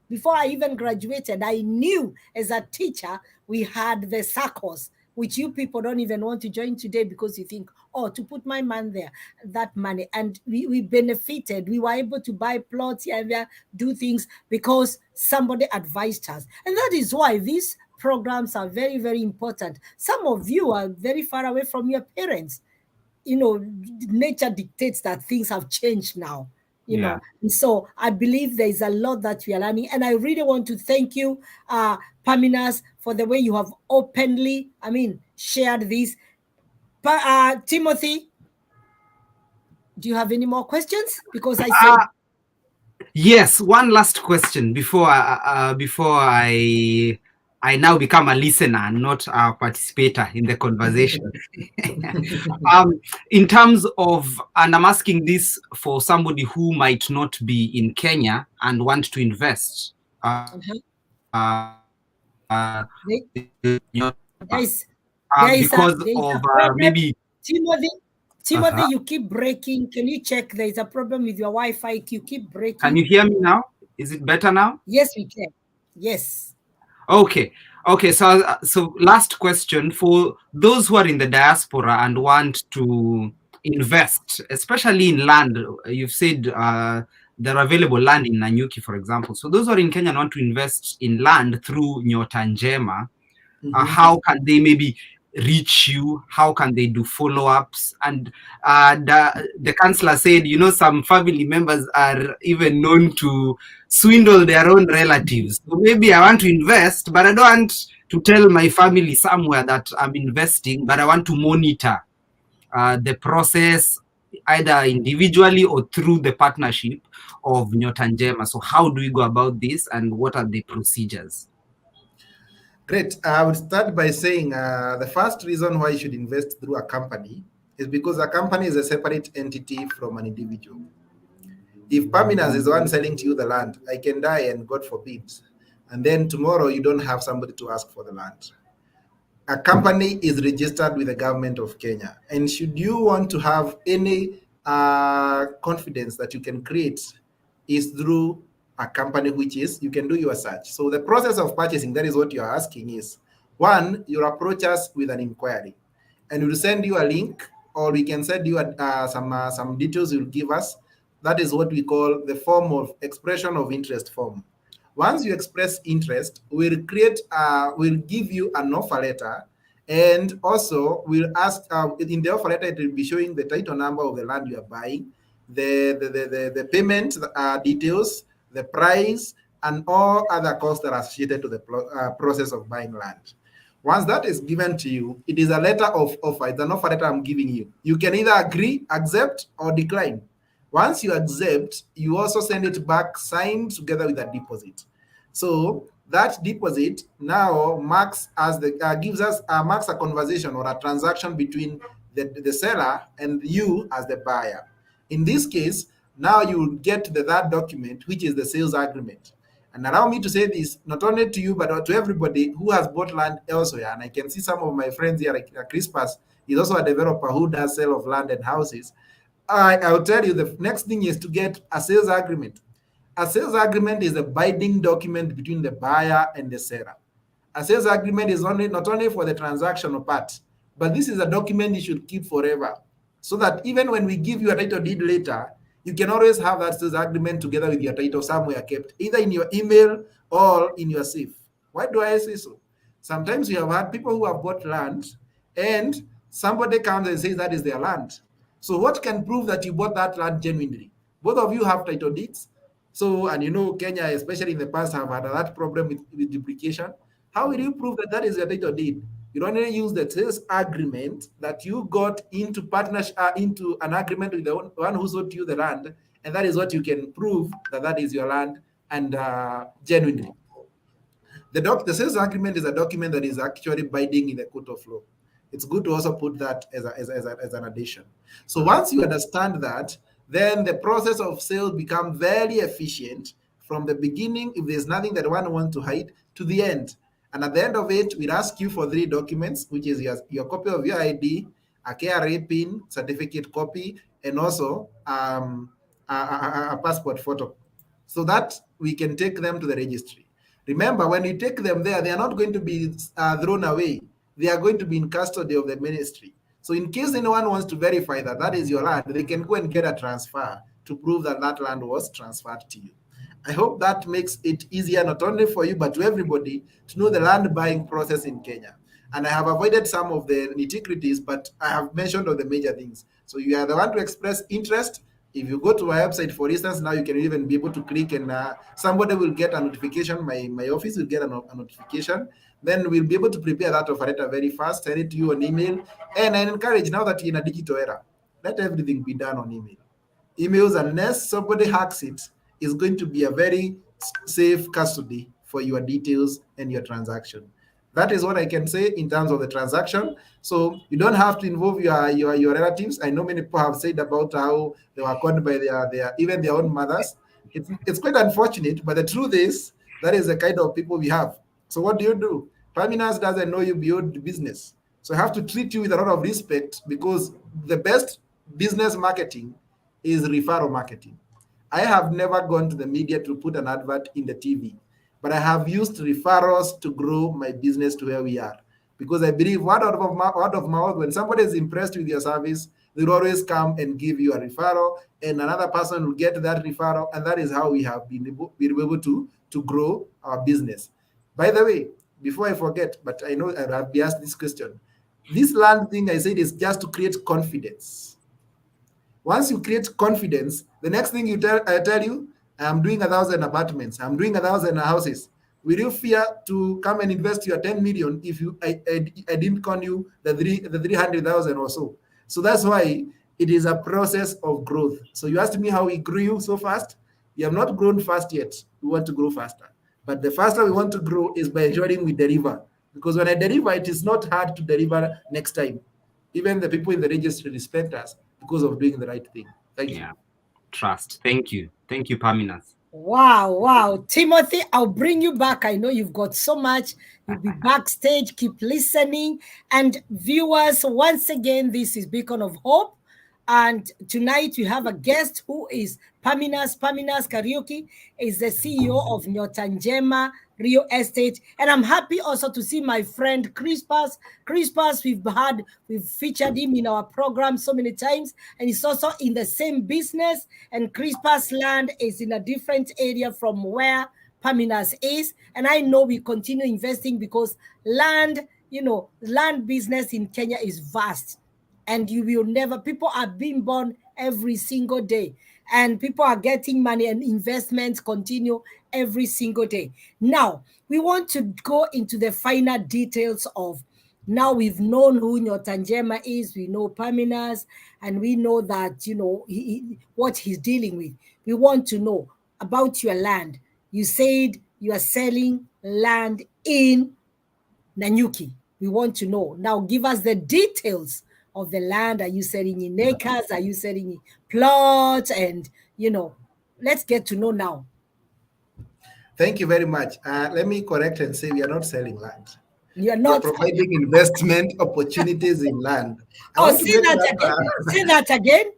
Before I even graduated, I knew as a teacher, we had the circles, which you people don't even want to join today because you think, oh, to put my man there, that money. And we benefited. We were able to buy plots here and there, do things because somebody advised us. And that is why these programs are very, very important. Some of you are very far away from your parents. You know, nature dictates that things have changed now. You know, and so I believe there is a lot that we are learning, and I really want to thank you, Paminas, for the way you have openly, shared this. Timothy, Do you have any more questions? Because I said yes. One last question before I now become a listener, not a participator in the conversation. In terms of, and I'm asking this for somebody who might not be in Kenya and want to invest. Because of maybe Timothy, you keep breaking. Can you check? There is a problem with your Wi-Fi. You keep breaking. Can you hear me now? Is it better now? Yes, we can. Yes. Okay. So last question for those who are in the diaspora and want to invest, especially in land. You've said there are available land in Nanyuki, for example. So those who are in Kenya and want to invest in land through Nyota Njema, how can they maybe reach you? How can they do follow-ups? And the counselor said, some family members are even known to swindle their own relatives. So maybe I want to invest, but I don't want to tell my family somewhere that I'm investing, but I want to monitor the process either individually or through the partnership of Nyota Njema. So how do we go about this, and what are the procedures? Great. I would start by saying the first reason why you should invest through a company is because a company is a separate entity from an individual. If Paminas is the one selling to you the land, I can die and God forbid, and then tomorrow you don't have somebody to ask for the land. A company is registered with the government of Kenya, and should you want to have any confidence that you can create is through a company, which is you can do your search. So the process of purchasing, that is what you're asking, is one, you approach us with an inquiry, and we'll send you a link, or we can send you some details you'll give us. That is what we call the form of expression of interest form. Once you express interest, we'll give you an offer letter, and also we'll ask in the offer letter it will be showing the title number of the land you are buying, the payment details, the price, and all other costs that are associated to the process of buying land. Once that is given to you, it is a letter of offer. It's an offer letter I'm giving you. You can either agree, accept, or decline. Once you accept, you also send it back signed together with a deposit. So that deposit now marks gives us marks a conversation or a transaction between the seller and you as the buyer. In this case, now you will get the third document, which is the sales agreement. And allow me to say this, not only to you, but to everybody who has bought land elsewhere. And I can see some of my friends here, like Crispus, he's also a developer who does sale of land and houses. I'll tell you, the next thing is to get a sales agreement. A sales agreement is a binding document between the buyer and the seller. A sales agreement is not only for the transactional part, but this is a document you should keep forever, so that even when we give you a title deed later, you can always have that sales agreement together with your title somewhere kept, either in your email or in your safe. Why do I say so? Sometimes we have had people who have bought land and somebody comes and says that is their land. So what can prove that you bought that land genuinely? Both of you have title deeds. So, and Kenya, especially in the past, have had that problem with duplication. How will you prove that that is your title deed? You don't only use the sales agreement that you got into partnership, into an agreement with the one who sold you the land, and that is what you can prove that is your land and genuinely. The sales agreement is a document that is actually binding in the court of law. It's good to also put that as an addition. So once you understand that, then the process of sale becomes very efficient from the beginning, if there's nothing that one wants to hide, to the end. And at the end of it, we'll ask you for 3 documents, which is your copy of your ID, a KRA PIN, certificate copy, and also a passport photo, so that we can take them to the registry. Remember, when you take them there, they are not going to be thrown away. They are going to be in custody of the ministry. So in case anyone wants to verify that that is your land, they can go and get a transfer to prove that that land was transferred to you. I hope that makes it easier, not only for you, but to everybody to know the land buying process in Kenya. And I have avoided some of the nitty-gritties, but I have mentioned all the major things. So you are the one to express interest. If you go to our website, for instance, now you can even be able to click and somebody will get a notification. My office will get a notification. Then we'll be able to prepare that offer letter very fast, send it to you on email. And I encourage, now that you're in a digital era, let everything be done on email. emails, unless somebody hacks it, is going to be a very safe custody for your details and your transaction. That is what I can say in terms of the transaction. So you don't have to involve your relatives. I know many people have said about how they were conned by their even their own mothers. It's quite unfortunate, but the truth is that is the kind of people we have. So what do? Paminas doesn't know you beyond the business. So I have to treat you with a lot of respect, because the best business marketing is referral marketing. I have never gone to the media to put an advert in the TV, but I have used referrals to grow my business to where we are. Because I believe word of mouth, when somebody is impressed with your service, they'll always come and give you a referral, and another person will get that referral, and that is how we have been able to grow our business. By the way, before I forget, but I know I have been asked this question. This land thing I said is just to create confidence. Once you create confidence, the next thing I tell you, I'm doing 1,000 apartments, I'm doing 1,000 houses. Will you fear to come and invest your 10 million if I didn't con you the 300,000 or so? So that's why it is a process of growth. So you asked me how we grew so fast. We have not grown fast yet. We want to grow faster. But the faster we want to grow is by ensuring we deliver. Because when I deliver, it is not hard to deliver next time. Even the people in the registry respect us because of doing the right thing. Thank you. Trust. Thank you. Thank you, Paminas. Wow. Timothy, I'll bring you back. I know you've got so much. You'll be backstage. Keep listening. And viewers, once again, this is Beacon of Hope. And tonight we have a guest who is Paminas. Paminas Kariuki is the CEO of Nyota Njema Real Estate. And I'm happy also to see my friend Crispas. Crispas, we've featured him in our program so many times, and he's also in the same business. And Crispas land is in a different area from where Paminas is. And I know we continue investing because land business in Kenya is vast. And you will never, people are being born every single day, and people are getting money, and investments continue every single day. Now, we want to go into the finer details of, now we've known who Nyota Njema is, we know Paminas, and we know that, what he's dealing with. We want to know about your land. You said you are selling land in Nanyuki. We want to know. Now, give us the details of the land. Are you selling in acres? Are you selling in plots? And, let's get to know now. Thank you very much. Let me correct and say we are not selling land. You are not providing investment opportunities in land. Say that again.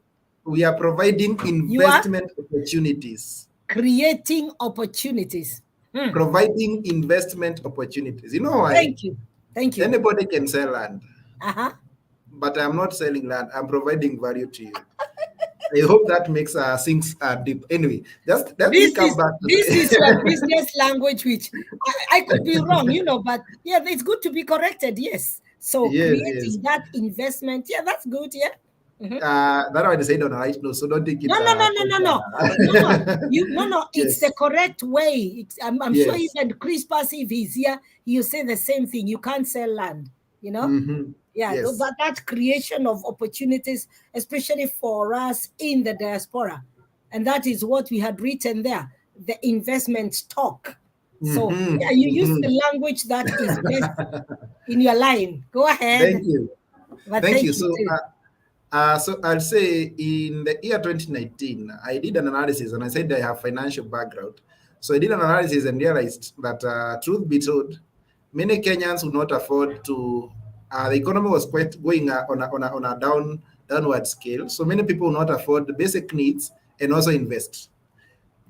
We are providing investment opportunities. Creating opportunities. Providing investment opportunities. You know why? Thank you. Anybody can sell land. But I'm not selling land. I'm providing value to you. I hope that makes things deep. Anyway, let me come back. This is your business language, which I could be wrong, but yeah, it's good to be corrected. Yes. So creating that investment, that's good. Yeah. That I said on the right note, so don't take it. No. It's the correct way. I'm sure even Crispas, if he's here, he'll say the same thing. You can't sell land. But that creation of opportunities, especially for us in the diaspora, and that is what we had written there, the investment stock. So you use the language that is best in your line. Go ahead. Thank you. Thank you. So I'll say in the year 2019, I did an analysis, and I said I have financial background. So I did an analysis and realized that, truth be told, many Kenyans would not afford to. The economy was quite going on a downward scale. So many people will not afford the basic needs and also invest.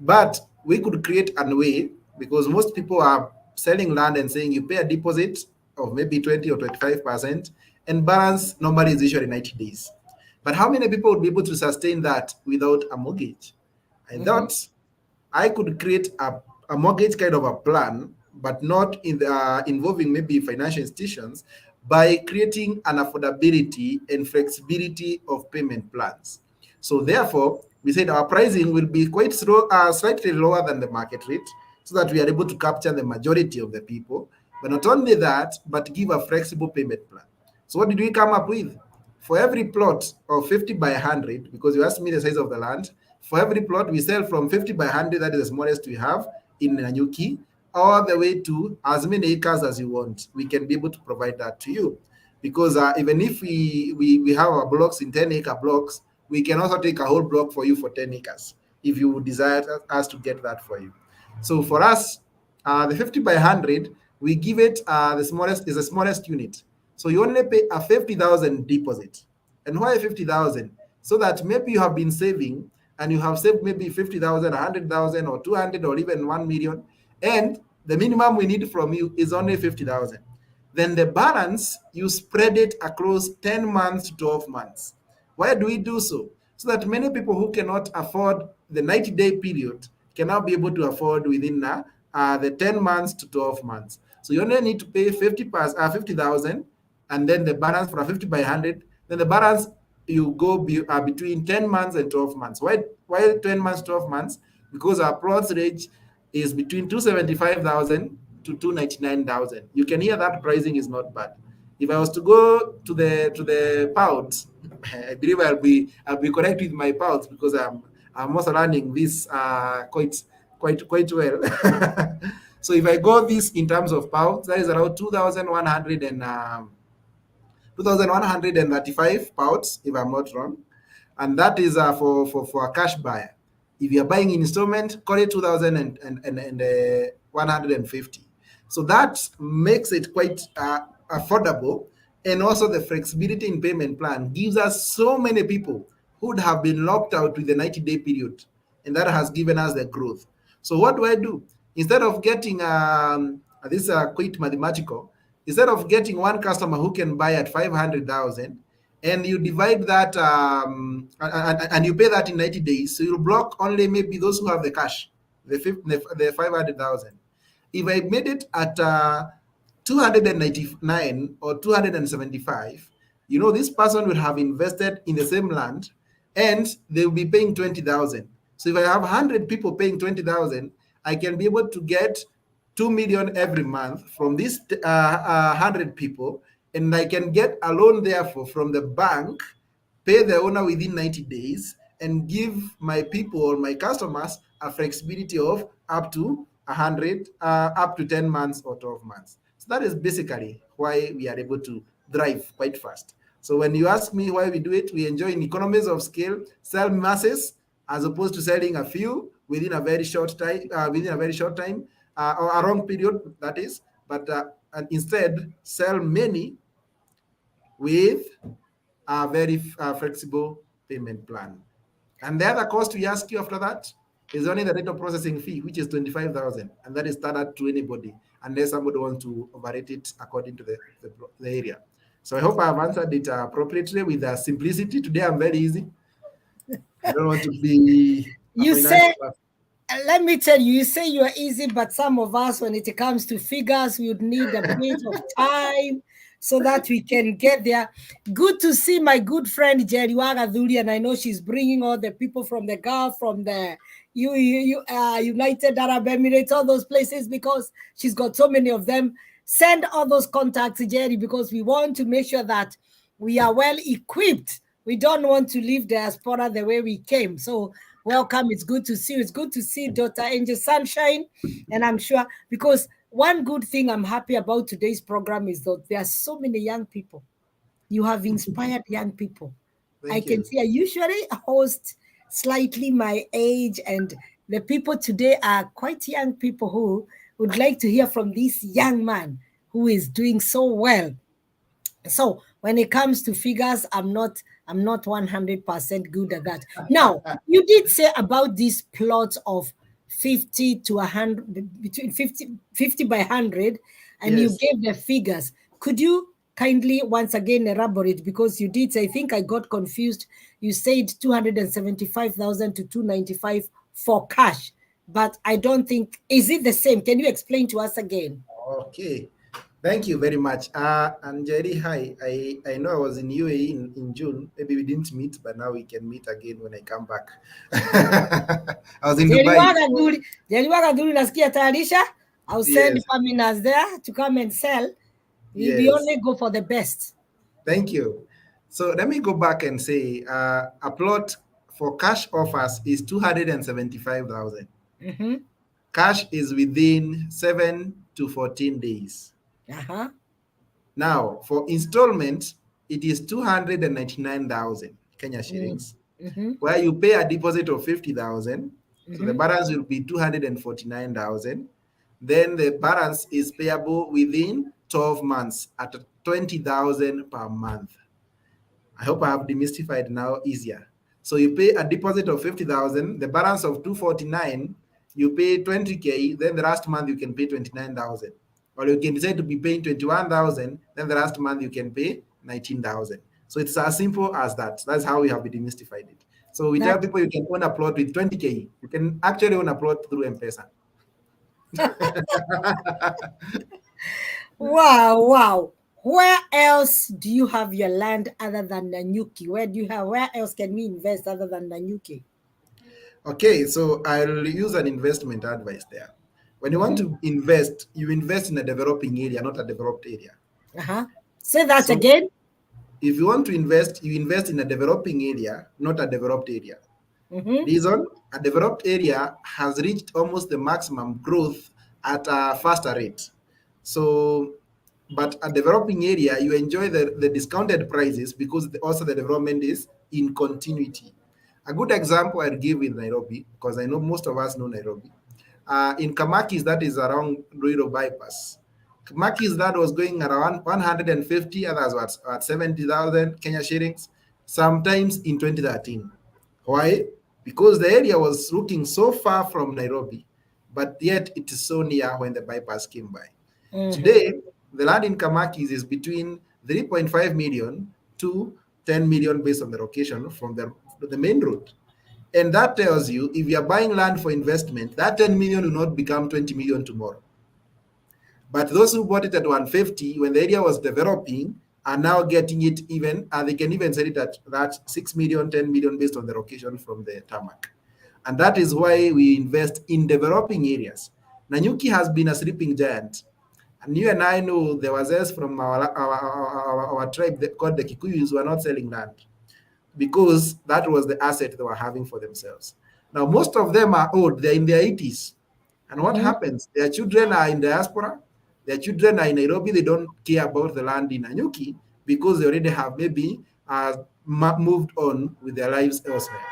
But we could create a way, because most people are selling land and saying you pay a deposit of maybe 20 or 25%, and balance normally is usually 90 days. But how many people would be able to sustain that without a mortgage? I thought I could create a mortgage kind of a plan, but not involving maybe financial institutions, by creating an affordability and flexibility of payment plans. So therefore, we said our pricing will be quite slightly lower than the market rate, so that we are able to capture the majority of the people. But not only that, but give a flexible payment plan. So what did we come up with? for every plot of 50 by 100, because you asked me the size of the land, for every plot we sell from 50 by 100, that is the smallest we have in Nanyuki, all the way to as many acres as you want. We can be able to provide that to you. Because even if we have our blocks in 10-acre blocks, we can also take a whole block for you for 10 acres if you desire us to get that for you. So for us, the 50 by 100, we give it the smallest unit. So you only pay a 50,000 deposit. And why 50,000? So that maybe you have been saving and you have saved maybe 50,000, 100,000 or 200 or even 1 million. And the minimum we need from you is only 50,000. Then the balance, you spread it across 10 months to 12 months. Why do we do so? So that many people who cannot afford the 90-day period can now be able to afford within the 10 months to 12 months. So you only need to pay 50,000, and then the balance for a 50 by 100. Then the balance you go between 10 months and 12 months. Why 10 months, 12 months? Because our plots range is between 275,000 to 299,000. You can hear that pricing is not bad. If I was to go to the pounds, I believe I'll be correct with my pounds because I'm also learning this quite well. So if I go this in terms of pounds, that is around 2,135 pounds, if I'm not wrong, and that is for a cash buyer. If you're buying in installment, call it 2,150. So that makes it quite affordable, and also the flexibility in payment plan gives us so many people who would have been locked out with the 90-day period, and that has given us the growth. So what do? Instead of getting this is quite mathematical. Instead of getting one customer who can buy at 500,000, and you divide that and you pay that in 90 days, so you'll block only maybe those who have the cash, the 500,000. If I made it at 299 or 275, this person would have invested in the same land, and they will be paying 20,000. So if I have 100 people paying 20,000, I can be able to get 2 million every month from these 100 people, and I can get a loan therefore from the bank, pay the owner within 90 days, and give my people or my customers a flexibility of up to 100, up to 10 months or 12 months. So that is basically why we are able to drive quite fast. So when you ask me why we do it, we enjoy in economies of scale, sell masses as opposed to selling a few within a very short time, or a long period, that is, but and instead sell many with a very flexible payment plan. And the other cost we ask you after that is only the data processing fee, which is 25,000, and that is standard to anybody, unless somebody wants to operate it according to the area. So I hope I have answered it appropriately with simplicity. Today I'm very easy. I don't want to be. You say, let me tell you, you say you are easy, but some of us, when it comes to figures, we would need a bit of time so that we can get there. Good to see my good friend Jerry Wagadhuri, and I know she's bringing all the people from the Gulf, from the United Arab Emirates, all those places, because she's got so many of them. Send all those contacts, Jerry, because we want to make sure that we are well equipped. We don't want to leave diaspora the way we came. So welcome. It's good to see you. It's good to see Dr. Angel Sunshine. And I'm sure, because one good thing I'm happy about today's program is that there are so many young people. You have inspired young people. I can see I usually host slightly my age, and the people today are quite young people who would like to hear from this young man who is doing so well. So when it comes to figures, I'm not 100% good at that. Now, you did say about these plots of 50 to 100, between 50 by 100, and yes, you gave the figures. Could you kindly once again elaborate? Because you did say, I think I got confused. You said 275,000 to 295 for cash, but I don't think, is it the same? Can you explain to us again? Okay. Thank you very much. And Jerry, hi. I know I was in UAE in June. Maybe we didn't meet, but now we can meet again when I come back. I was in Dubai. Jerry Wagadhuri nasikia tayarisha. I'll send Faminas there to come and sell. We only go for the best. Thank you. So let me go back and say a plot for cash offers is 275,000. Mm-hmm. Cash is within 7 to 14 days. Uh-huh. Now, for installment, it is 299,000 Kenya shillings, Mm-hmm. where you pay a deposit of 50,000. So the Mm-hmm. balance will be 249,000. Then the balance is payable within 12 months at 20,000 per month. I hope I have demystified now easier. So you pay a deposit of 50,000, the balance of 249, you pay 20K, then the last month you can pay 29,000. Or you can decide to be paying 21,000, then the last month you can pay 19,000. So it's as simple as that. That's how we have demystified it. So we tell people you can own a plot with 20K. You can actually own a plot through M-Pesa. Wow, wow. Where else do you have your land other than Nanyuki? Where else can we invest other than Nanyuki? Okay, so I'll use an investment advice there. When you want to invest, you invest in a developing area, not a developed area. Uh-huh. Say that So again. if you want to invest, you invest in a developing area, not a developed area. Mm-hmm. Reason, a developed area has reached almost the maximum growth at a faster rate. So, but a developing area, you enjoy the discounted prices because also the development is in continuity. A good example I'll give in Nairobi, because I know most of us know Nairobi. In Kamakis, that is around Ruiru bypass. Kamakis, that was going around 150, others was at 70,000 Kenya shillings, sometimes in 2013. Why? Because the area was looking so far from Nairobi, but yet it is so near when the bypass came by. Mm-hmm. Today, the land in Kamakis is between 3.5 million to 10 million based on the location from the main road. And that tells you if you're buying land for investment, that 10 million will not become 20 million tomorrow. But those who bought it at 150 when the area was developing are now getting it even, and they can even sell it at that 6 million, 10 million based on the location from the tarmac. And that is why we invest in developing areas. Nanyuki has been a sleeping giant. And you and I know the wazes from our tribe called the Kikuyus were not selling land because that was the asset they were having for themselves. Now, most of them are old, they're in their 80s. And what happens? Their children are in diaspora, their children are in Nairobi, they don't care about the land in Nanyuki because they already have maybe moved on with their lives elsewhere.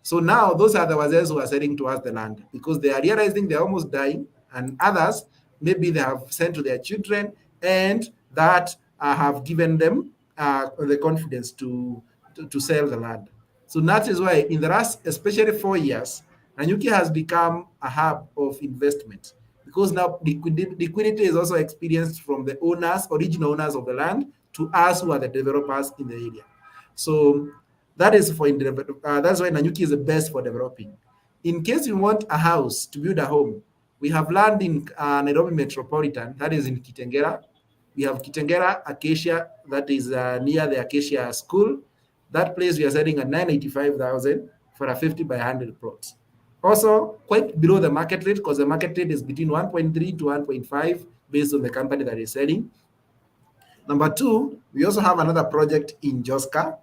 So now those are the wazes who are selling to us the land because they are realizing they're almost dying, and others, maybe they have sent to their children, and that have given them the confidence to sell the land. So that is why in the last, especially 4 years, Nanyuki has become a hub of investment because now liquidity is also experienced from the owners, original owners of the land, to us who are the developers in the area. So that is for that's why Nanyuki is the best for developing. In case you want a house to build a home, we have land in Nairobi Metropolitan, that is in Kitengela. We have Kitengela Acacia, that is near the Acacia School. That place we are selling at 985,000 for a 50 by 100 plots. Also, quite below the market rate because the market rate is between 1.3 to 1.5 based on the company that is selling. Number two, we also have another project in Joska.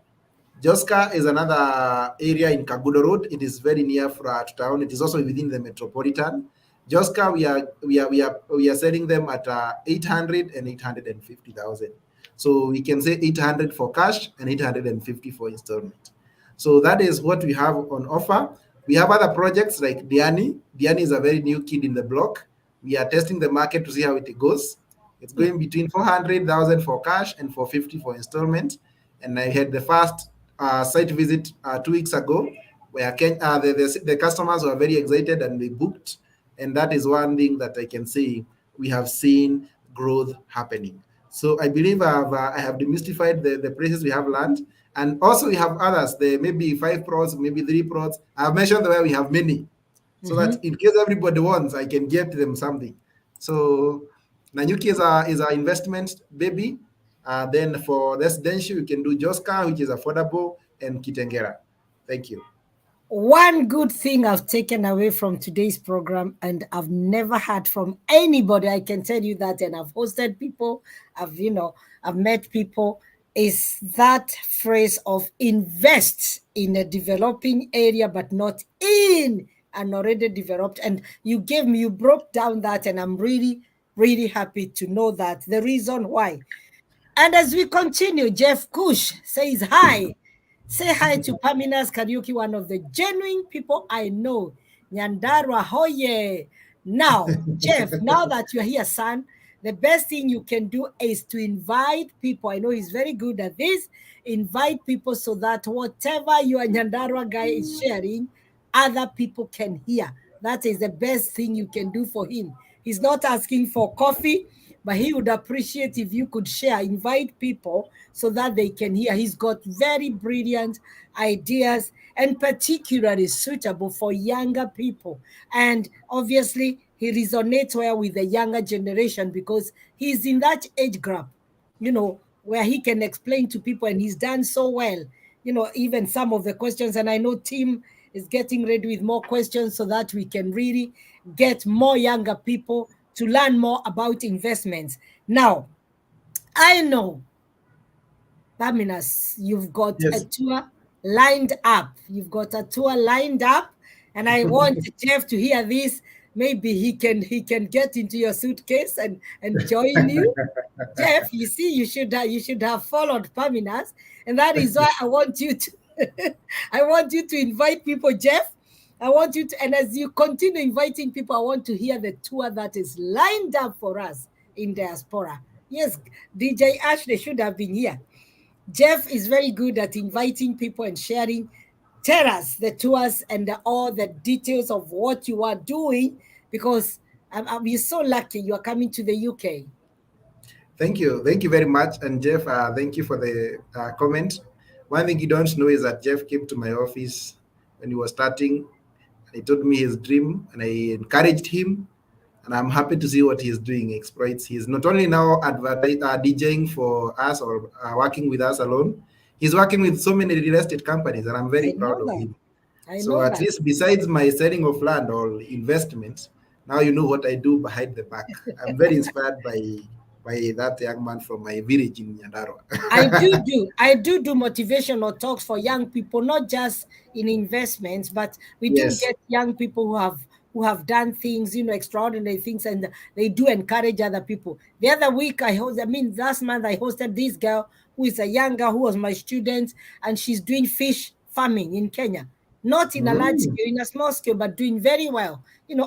Joska is another area in Kagudo Road. It is very near to town. It is also within the Metropolitan. Joska, we are selling them at 800 and 850,000. So we can say 800 for cash and 850 for installment. So that is what we have on offer. We have other projects like Diani. Diani is a very new kid in the block. We are testing the market to see how it goes. It's going between 400,000 for cash and 450 for installment. And I had the first site visit 2 weeks ago where the customers were very excited and they booked. And that is one thing that I can say we have seen growth happening. So I believe I have demystified the places we have land. And also we have others, there may be 5 plots, maybe 3 plots. I've mentioned where we have many. So that in case everybody wants, I can get them something. So Nanyuki is our investment baby. Then for residential, you can do Joska, which is affordable, and Kitengela. Thank you. One good thing I've taken away from today's program, and I've never heard from anybody, I can tell you that, and I've hosted people, I've met people, is that phrase of invest in a developing area, but not in an already developed. And you broke down that, and I'm really, really happy to know that the reason why. And as we continue, Jeff Kush says hi. Say hi to Pamina's Karaoke, one of the genuine people I know. Nyandarua Hoye. Now, Jeff, now that you're here, son, the best thing you can do is to invite people. I know he's very good at this. Invite people so that whatever your Nyandarua guy is sharing, other people can hear. That is the best thing you can do for him. He's not asking for coffee, but he would appreciate if you could share, invite people so that they can hear. He's got very brilliant ideas and particularly suitable for younger people. And obviously, he resonates well with the younger generation because he's in that age group, where he can explain to people, and he's done so well. Even some of the questions, and I know Tim is getting ready with more questions so that we can really get more younger people to learn more about investments. Now, I know, Baminas, you've got a tour lined up. You've got a tour lined up, and I want Jeff to hear this. Maybe he can get into your suitcase and join you. Jeff, you see, you should have followed Paminas, and that is why I want you to I want you to invite people, Jeff. I want you to, and as you continue inviting people, I want to hear the tour that is lined up for us in diaspora. Yes, DJ Ashley should have been here. Jeff is very good at inviting people and sharing. Tell us the tours and all the details of what you are doing, because we're so lucky you are coming to the UK. Thank you very much. And Jeff, thank you for the comment. One thing you don't know is that Jeff came to my office when he was starting, and he told me his dream, and I encouraged him, and I'm happy to see what he's doing, exploits. He's not only now DJing for us or working with us alone, he's working with so many real estate companies, and I'm very proud of him. So at least besides my selling of land or investments, now you know what I do behind the back. I'm very inspired by that young man from my village in Nyandarua. I do motivational talks for young people, not just in investments, but we do get young people who have done things, extraordinary things, and they do encourage other people. The other week last month I hosted this girl who is a young girl who was my student, and she's doing fish farming in Kenya. Not in a large scale, in a small scale, but doing very well.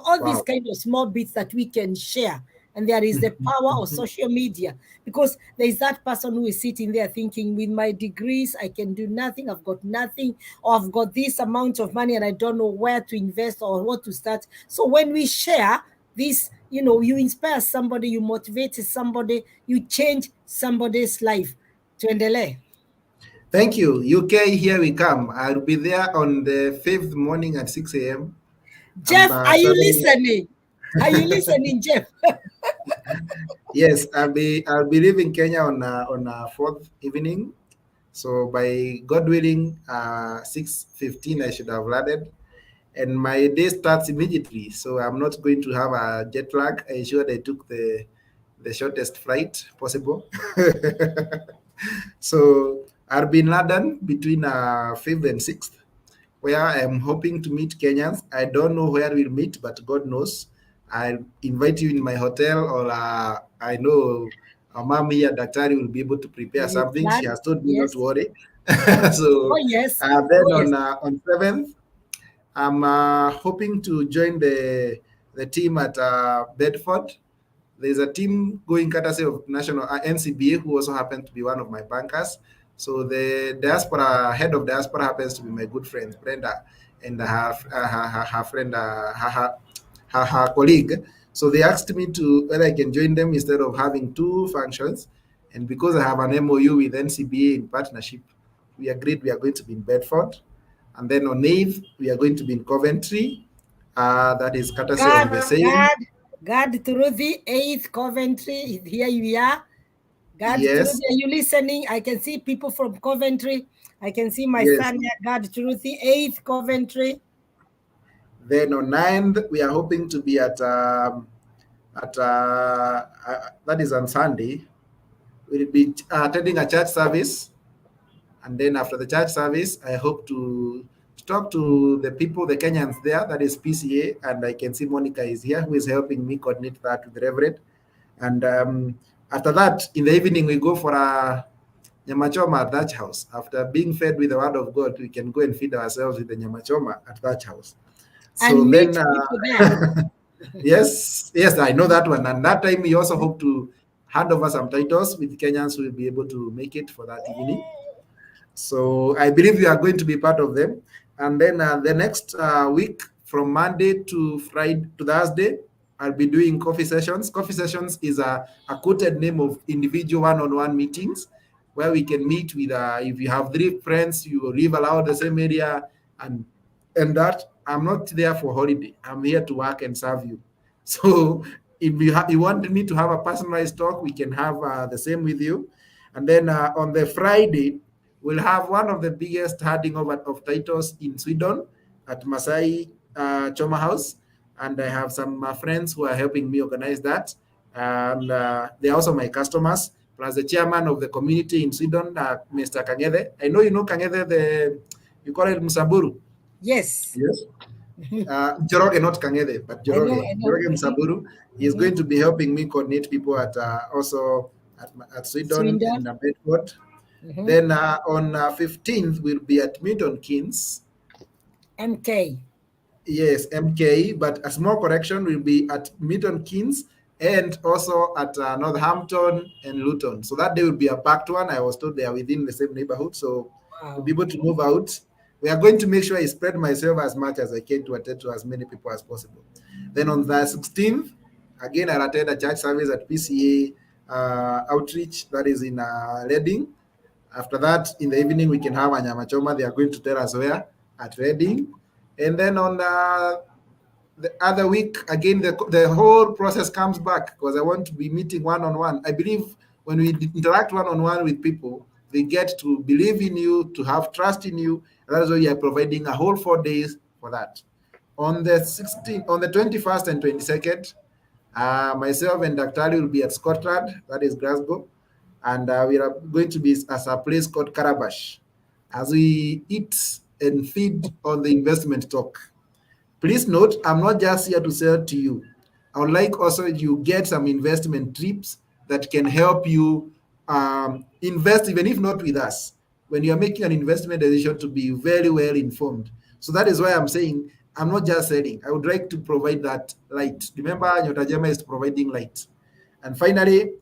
All these kind of small bits that we can share. And there is the power of social media, because there is that person who is sitting there thinking, with my degrees, I can do nothing. I've got nothing, or I've got this amount of money and I don't know where to invest or what to start. So when we share this, you inspire somebody, you motivate somebody, you change somebody's life. Tuendelee. Thank you. UK, here we come. I'll be there on the 5th morning at 6 a.m. Jeff, are you listening? Are you listening, Jeff? Yes, I'll be leaving Kenya on 4th evening. So by God willing, 6:15 I should have landed, and my day starts immediately. So I'm not going to have a jet lag. I ensured I took the shortest flight possible. So I'll be in London between 5th and 6th, where I'm hoping to meet Kenyans. I don't know where we'll meet, but God knows. I'll invite you in my hotel, or I know our mom here, Daktari, will be able to prepare something. She has told me not to worry. So then on 7th, I'm hoping to join the team at Bedford. There's a team going courtesy of National NCBA, who also happens to be one of my bankers. So the head of diaspora happens to be my good friend Brenda, and her friend, her colleague. So they asked me to whether I can join them instead of having two functions. And because I have an MOU with NCBA in partnership, we agreed we are going to be in Bedford. And then on 8th, we are going to be in Coventry. That is courtesy of the same. God through the 8th Coventry. Here you are. God, yes. Are you listening? I can see people from Coventry. I can see my son here, God through the 8th Coventry. Then on 9th, we are hoping to be at that is on Sunday. We'll be attending a church service. And then after the church service, I hope to talk to the people, the Kenyans there, that is PCA. And I can see Monica is here, who is helping me coordinate that with the Reverend. And after that, in the evening, we go for a nyamachoma at that house. After being fed with the word of God, we can go and feed ourselves with the nyamachoma at that house. So and then, yes, I know that one. And that time, we also hope to hand over some titles with Kenyans who will be able to make it for that evening. So I believe you are going to be part of them. And then the next week, from Monday to Friday to Thursday, I'll be doing coffee sessions. Coffee sessions is a quoted name of individual one-on-one meetings where we can meet with, if you have 3 friends, you live around the same area, and that I'm not there for holiday. I'm here to work and serve you. So if you want me to have a personalized talk, we can have the same with you. And then on the Friday, we'll have one of the biggest handing over of titles in Sweden at Masai Choma House. And I have some friends who are helping me organize that. And they're also my customers, plus the chairman of the community in Sweden, Mr. Kangede. I know you know Kangede, you call it Musaburu. Yes. Yes. Joroge, not Kangede, but Joroge. Joroge Musaburu. He's going to be helping me coordinate people at also at Sweden and Bedford. Then on 15th, we'll be at Milton Keynes. MK. Yes, MK, but a small correction will be at Milton Keynes and also at Northampton and Luton. So that day will be a packed one. I was told they are within the same neighborhood, so we'll be able to move out. We are going to make sure I spread myself as much as I can to attend to as many people as possible. Then on the 16th, again, I'll attend a church service at PCA Outreach, that is in Reading. After that, in the evening, we can have a nyamachoma. They are going to tell us where, at Reading. And then on the other week, again, the whole process comes back because I want to be meeting one-on-one. I believe when we interact one-on-one with people, they get to believe in you, to have trust in you. And that's why we are providing a whole 4 days for that. On the 21st and 22nd, myself and Dr. Ali will be at Scotland, that is Glasgow. And we are going to be at a place called Carabash as we eat and feed on the investment talk. Please note, I'm not just here to sell to you. I would like also you get some investment tips that can help you invest, even if not with us, when you're making an investment decision, to be very well informed. So that is why I'm saying I'm not just selling. I would like to provide that light. Remember, Nyota Njema is providing light. And finally,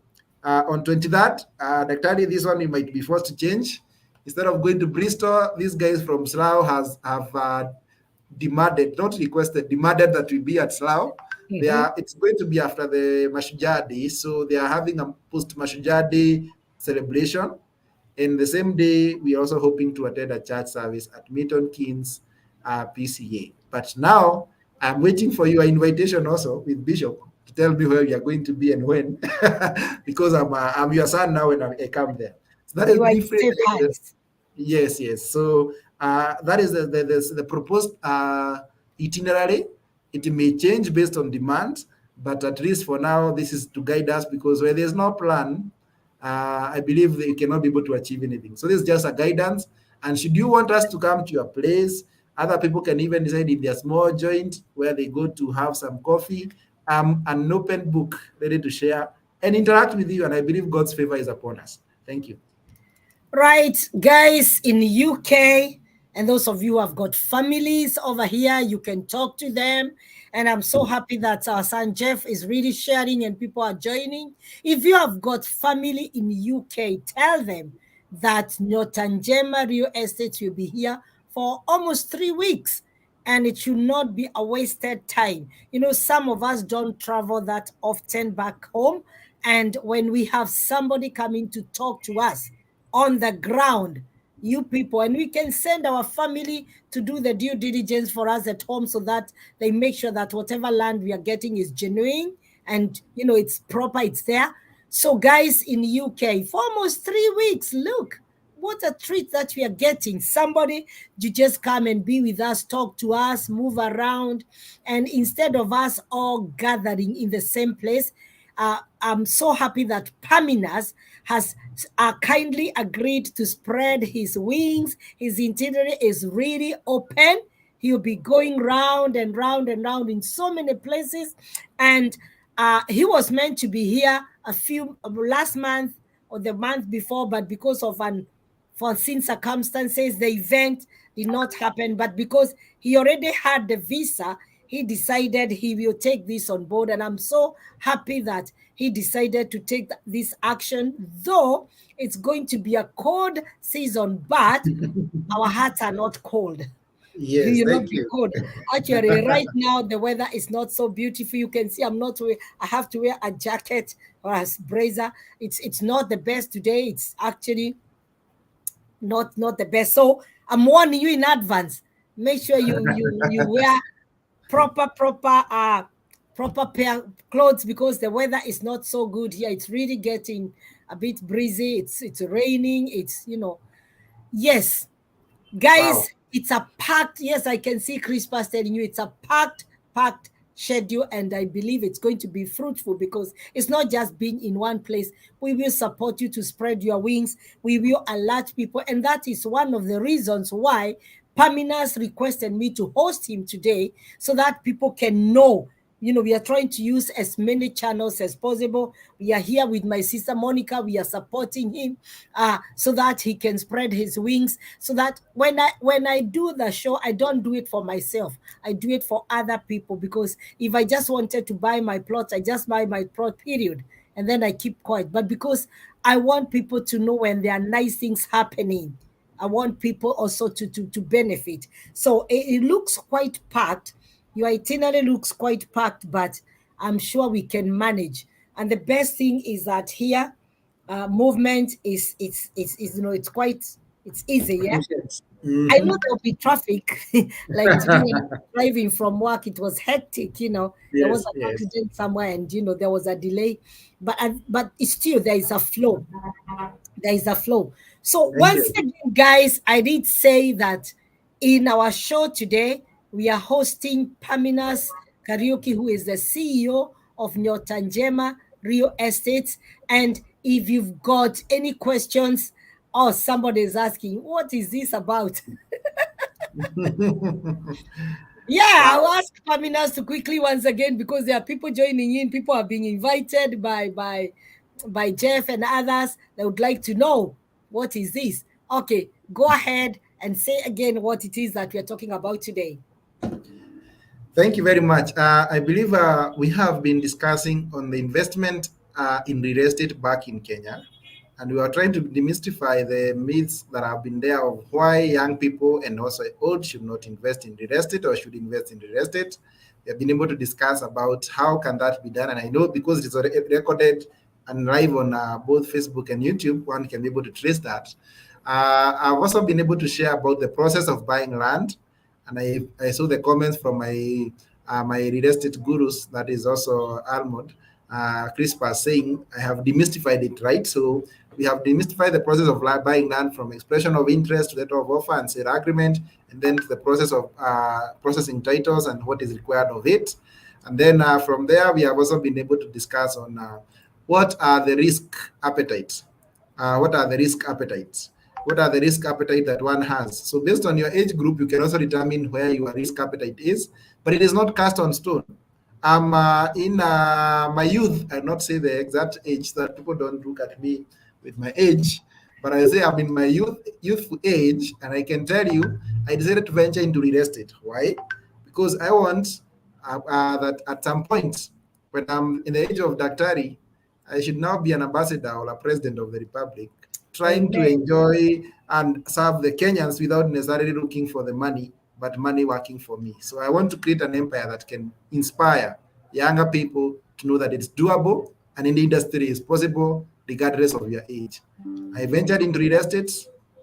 on 23rd, Daktari, this one you might be forced to change. Instead of going to Bristol, these guys from Slough have demanded, not requested, demanded that we be at Slough. It's going to be after the Mashujaa Day, so they are having a post-Mashujaa Day celebration. And the same day, we are also hoping to attend a church service at Milton Keynes PCA. But now, I'm waiting for your invitation also with Bishop to tell me where you are going to be and when, because I'm your son now when I come there. So that is different. Yes. So that is the proposed itinerary. It may change based on demand, but at least for now, this is to guide us, because where there's no plan, I believe they cannot be able to achieve anything. So this is just a guidance. And should you want us to come to your place, other people can even decide in their small joint where they go to have some coffee, an open book ready to share and interact with you. And I believe God's favor is upon us. Thank you. Right, guys, in the UK, and those of you who have got families over here, you can talk to them. And I'm so happy that our son Jeff is really sharing and people are joining. If you have got family in the UK, tell them that Nyota Njema Real Estate will be here for almost 3 weeks. And it should not be a wasted time. You know, some of us don't travel that often back home. And when we have somebody coming to talk to us on the ground, you people, and we can send our family to do the due diligence for us at home so that they make sure that whatever land we are getting is genuine and, you know, it's proper, it's there. So guys in the UK, for almost 3 weeks, look, what a treat that we are getting. Somebody to just come and be with us, talk to us, move around. And instead of us all gathering in the same place, I'm so happy that Paminas has kindly agreed to spread his wings. His itinerary is really open. He'll be going round and round and round in so many places. And he was meant to be here last month or the month before, but because of unforeseen circumstances, the event did not happen. But because he already had the visa, he decided he will take this on board. And I'm so happy that he decided to take this action, though it's going to be a cold season, but our hearts are not cold. Yes, You will not thank be you. cold. Actually, right now the weather is not so beautiful. You can see I have to wear a jacket or a blazer. It's not the best today. It's actually not the best. So I'm warning you in advance. Make sure you wear proper pair clothes, because the weather is not so good here. It's really getting a bit breezy. It's raining. Yes, guys, Wow. it's a packed. Yes, I can see Crispas telling you it's a packed schedule, and I believe it's going to be fruitful because it's not just being in one place. We will support you to spread your wings. We will alert people, and that is one of the reasons why Paminas requested me to host him today, so that people can know. We are trying to use as many channels as possible. We are here with my sister Monica. We are supporting him so that he can spread his wings. So that when I do the show, I don't do it for myself. I do it for other people, because if I just wanted to buy my plot, I just buy my plot, period, and then I keep quiet. But because I want people to know when there are nice things happening, I want people also to benefit. So it looks quite packed. Your itinerary looks quite packed, but I'm sure we can manage. And the best thing is that here, movement is it's easy. Yeah, Efficient. I know Mhm. there'll be traffic. Like today, when I was driving from work, it was hectic. There was Yes, an yes. accident somewhere, and there was a delay. But it's still, there is a flow. There is a flow. So Thank once you. again, guys, I did say that in our show today, we are hosting Paminas Karaoke, who is the CEO of Nyotanjema Real Estates. And if you've got any questions, or somebody is asking, what is this about? Yeah, I'll Wow. ask Paminas to quickly once again, because there are people joining in. People are being invited by Jeff and others. They would like to know, what is this? Okay, go ahead and say again what it is that we are talking about today. Thank you very much. I believe we have been discussing on the investment in real estate back in Kenya, and we are trying to demystify the myths that have been there of why young people and also old should not invest in real estate or should invest in real estate. We have been able to discuss about how can that be done, and I know because it's already recorded and live on both Facebook and YouTube, one can be able to trace that. I've also been able to share about the process of buying land, and I saw the comments from my real estate gurus, that is also Almond, Crispa, saying I have demystified it, right? So we have demystified the process of buying land from expression of interest to letter of offer and sale agreement, and then to the process of processing titles and what is required of it. And then from there, we have also been able to discuss on what are the risk appetites. What are the risk appetites? What are the risk appetite that one has? So based on your age group, you can also determine where your risk appetite is, but it is not cast on stone. I'm in my youth. I'll not say the exact age so that people don't look at me with my age, but I say I'm in my youthful age, and I can tell you, I decided to venture into real estate. Why? Because I want that at some point, when I'm in the age of Daktari, I should now be an ambassador or a president of the republic, trying to Amen. enjoy and serve the Kenyans without necessarily looking for the money, but money working for me. So I want to create an empire that can inspire younger people to know that it's doable and in the industry is possible regardless of your age. I ventured into real estate,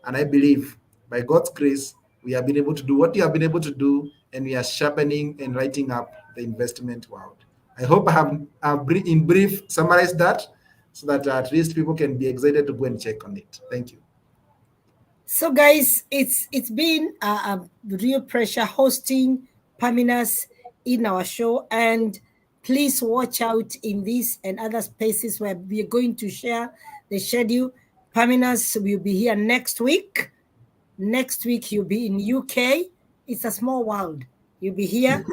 and I believe by God's grace, we have been able to do what you have been able to do, and we are sharpening and lighting up the investment world. I hope I have in brief summarized that so that at least people can be excited to go and check on it. Thank you. So, guys, it's been a real pressure hosting Paminas in our show, and Please watch out in this and other spaces where we are going to share the schedule. Paminas will be here next week. Next week, you'll be in UK. It's a small world. You'll be here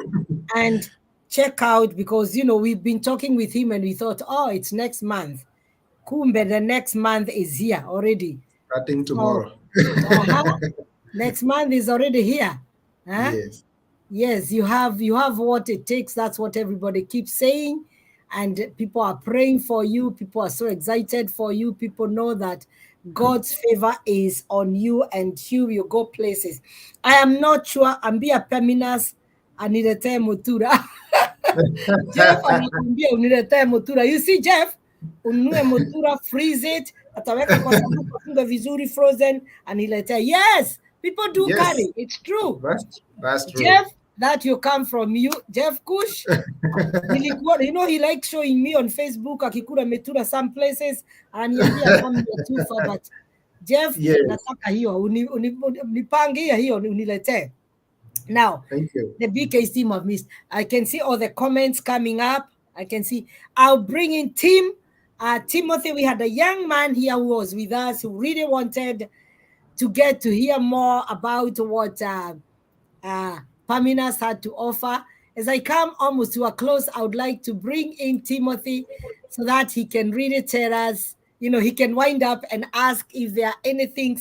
and check out, because, we've been talking with him and we thought, oh, it's next month. Kumbe, the next month is here already. Starting tomorrow. Next month is already here. Huh? Yes. Yes, you have what it takes. That's what everybody keeps saying. And people are praying for you. People are so excited for you. People know that God's favor is on you and you will go places. I am not sure. Ambia Paminas anirete Mutura. Jeff anakuambia uniletee Mutura. You see, Jeff, ununue Mutura, freeze it, ataweka kwa sanduku, afunge vizuri, frozen, aniletee. Yes, people do carry. It's true. That's true. Jeff, that you come from you, Jeff Kush. He likes showing me on Facebook akikula Mutura some places, and too far, but Jeff, nataka hiyo unipangie hiyo uniletee. Now, thank you. The BK team have missed. I can see all the comments coming up. I can see. I'll bring in Timothy. We had a young man here who was with us who really wanted to get to hear more about what Paminas had to offer. As I come almost to a close, I would like to bring in Timothy so that he can really tell us, he can wind up and ask if there are anything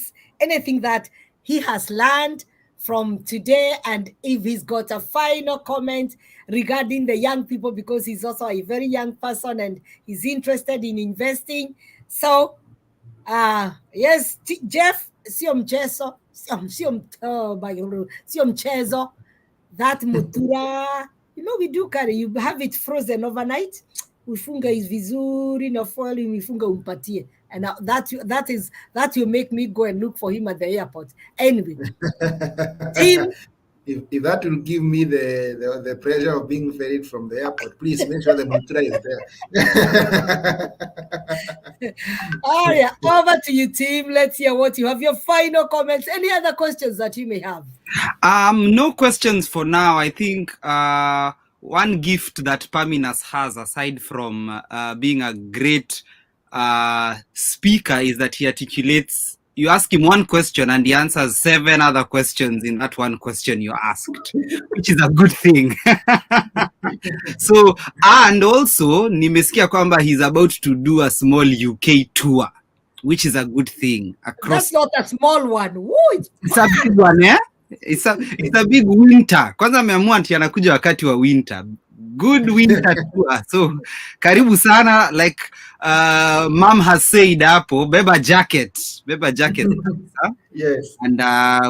that he has learned from today, and if he's got a final comment regarding the young people, because he's also a very young person and he's interested in investing. So, yes, Jeff, sio mchezo, that Mutura, we do carry, you have it frozen overnight, ufunga is vizuri na foil, ufunga umpatie. And that will make me go and look for him at the airport. Anyway, Tim, if that will give me the pleasure of being ferried from the airport, please make sure the Mutura is there. Oh yeah, over to you, Tim. Let's hear what you have. Your final comments. Any other questions that you may have? No questions for now. I think one gift that Paminas has, aside from being a great speaker, is that he articulates. You ask him one question and he answers 7 other questions in that one question you asked, which is a good thing. So, and also, nimesikia kwamba he's about to do a small UK tour, which is a good thing. That's not a small one. Woo, it's a big one, eh? It's a big winter. Kwanza ameamua ati anakuja wakati wa winter. Good winter tour. So, karibu sana, like Mom has said hapo, beba jacket. Yes. And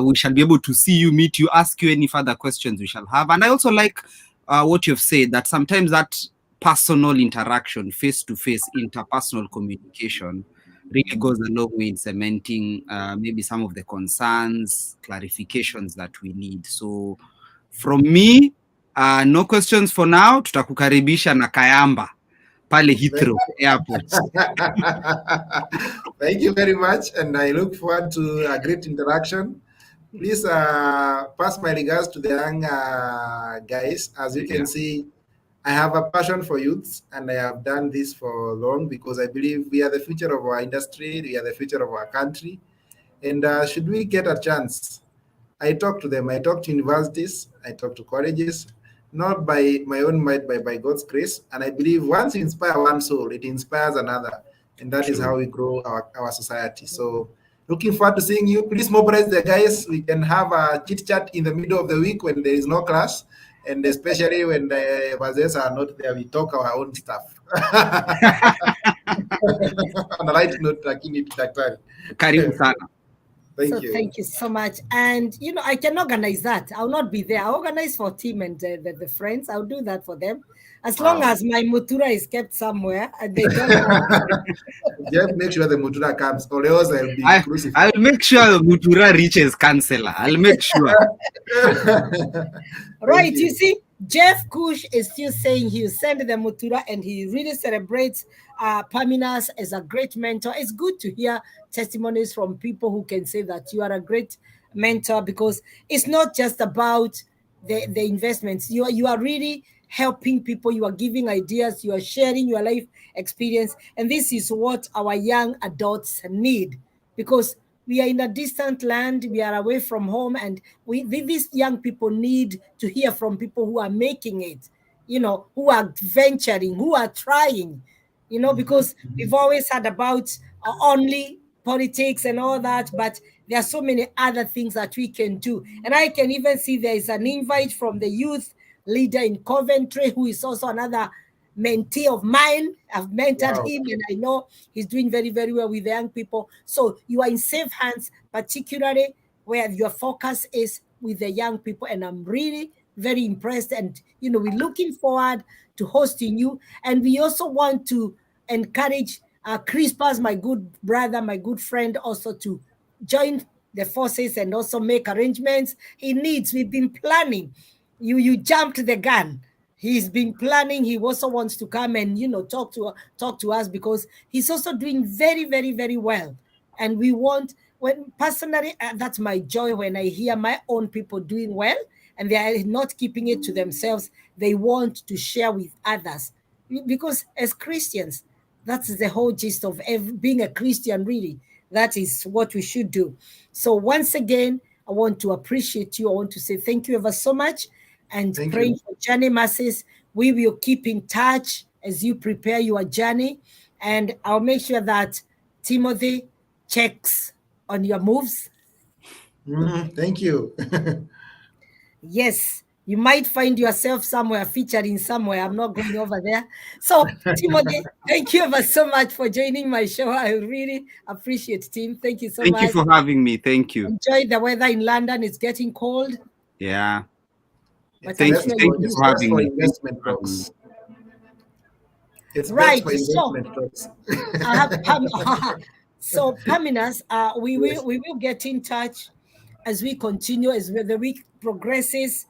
we shall be able to see you, meet you, ask you any further questions we shall have. And I also like what you've said, that sometimes that personal interaction, face-to-face interpersonal communication really goes a long way in cementing maybe some of the concerns, clarifications that we need. So from me, no questions for now. Tutakukaribisha na Kayamba pale Heathrow Airport. Thank you very much, and I look forward to a great interaction. Please pass my regards to the young guys. As you can see, I have a passion for youths, and I have done this for long because I believe we are the future of our industry, we are the future of our country. And should we get a chance, I talk to them. I talk to universities, I talk to colleges, not by my own might, but by God's grace. And I believe once you inspire one soul, it inspires another. And that is how we grow our society. So looking forward to seeing you. Please mobilize the guys. We can have a chit chat in the middle of the week when there is no class. And especially when the wazes are not there, we talk our own stuff. On a light note, Karibu sana. Thank you. Thank you so much. And, I can organize that. I'll not be there. I'll organize for Tim and the friends. I'll do that for them. As long as my Mutura is kept somewhere and they don't Just make sure the Mutura comes, or else I'll be crucified. I'll make sure the Mutura reaches Councillor. I'll make sure. Right, you see, Jeff Kush is still saying he'll send the Mutura, and he really celebrates Paminas as a great mentor. It's good to hear testimonies from people who can say that you are a great mentor, because it's not just about the investments. You are really helping people, you are giving ideas, you are sharing your life experience. And this is what our young adults need, because we are in a distant land, we are away from home, and these young people need to hear from people who are making it, who are venturing, who are trying, because we've always heard about only politics and all that, but there are so many other things that we can do. And I can even see there is an invite from the youth leader in Coventry, who is also another mentee of mine. I've mentored him, and I know he's doing very, very well with the young people. So you are in safe hands, particularly where your focus is with the young people. And I'm really very impressed. And, we're looking forward to hosting you. And we also want to encourage Crispus, my good brother, my good friend, also to join the forces and also make arrangements he needs. We've been planning. You jumped the gun. He's been planning. He also wants to come and talk to us, because he's also doing very, very, very well. And we want, personally, that's my joy when I hear my own people doing well, and they are not keeping it to themselves. They want to share with others, because as Christians, that's the whole gist of being a Christian, really. That is what we should do. So once again, I want to appreciate you. I want to say thank you ever so much. And praying for Journey Masses. We will keep in touch as you prepare your journey. And I'll make sure that Timothy checks on your moves. Thank you. Yes, you might find yourself somewhere featuring somewhere. I'm not going over there. So, Timothy, thank you ever so much for joining my show. I really appreciate it, Tim. Thank you so much. Thank you for having me. Thank you. Enjoy the weather in London. It's getting cold. Yeah. But Thank you for having me. Investment talks. It's right. Investment talks. So, Paminas, we will get in touch as we continue, as the week progresses,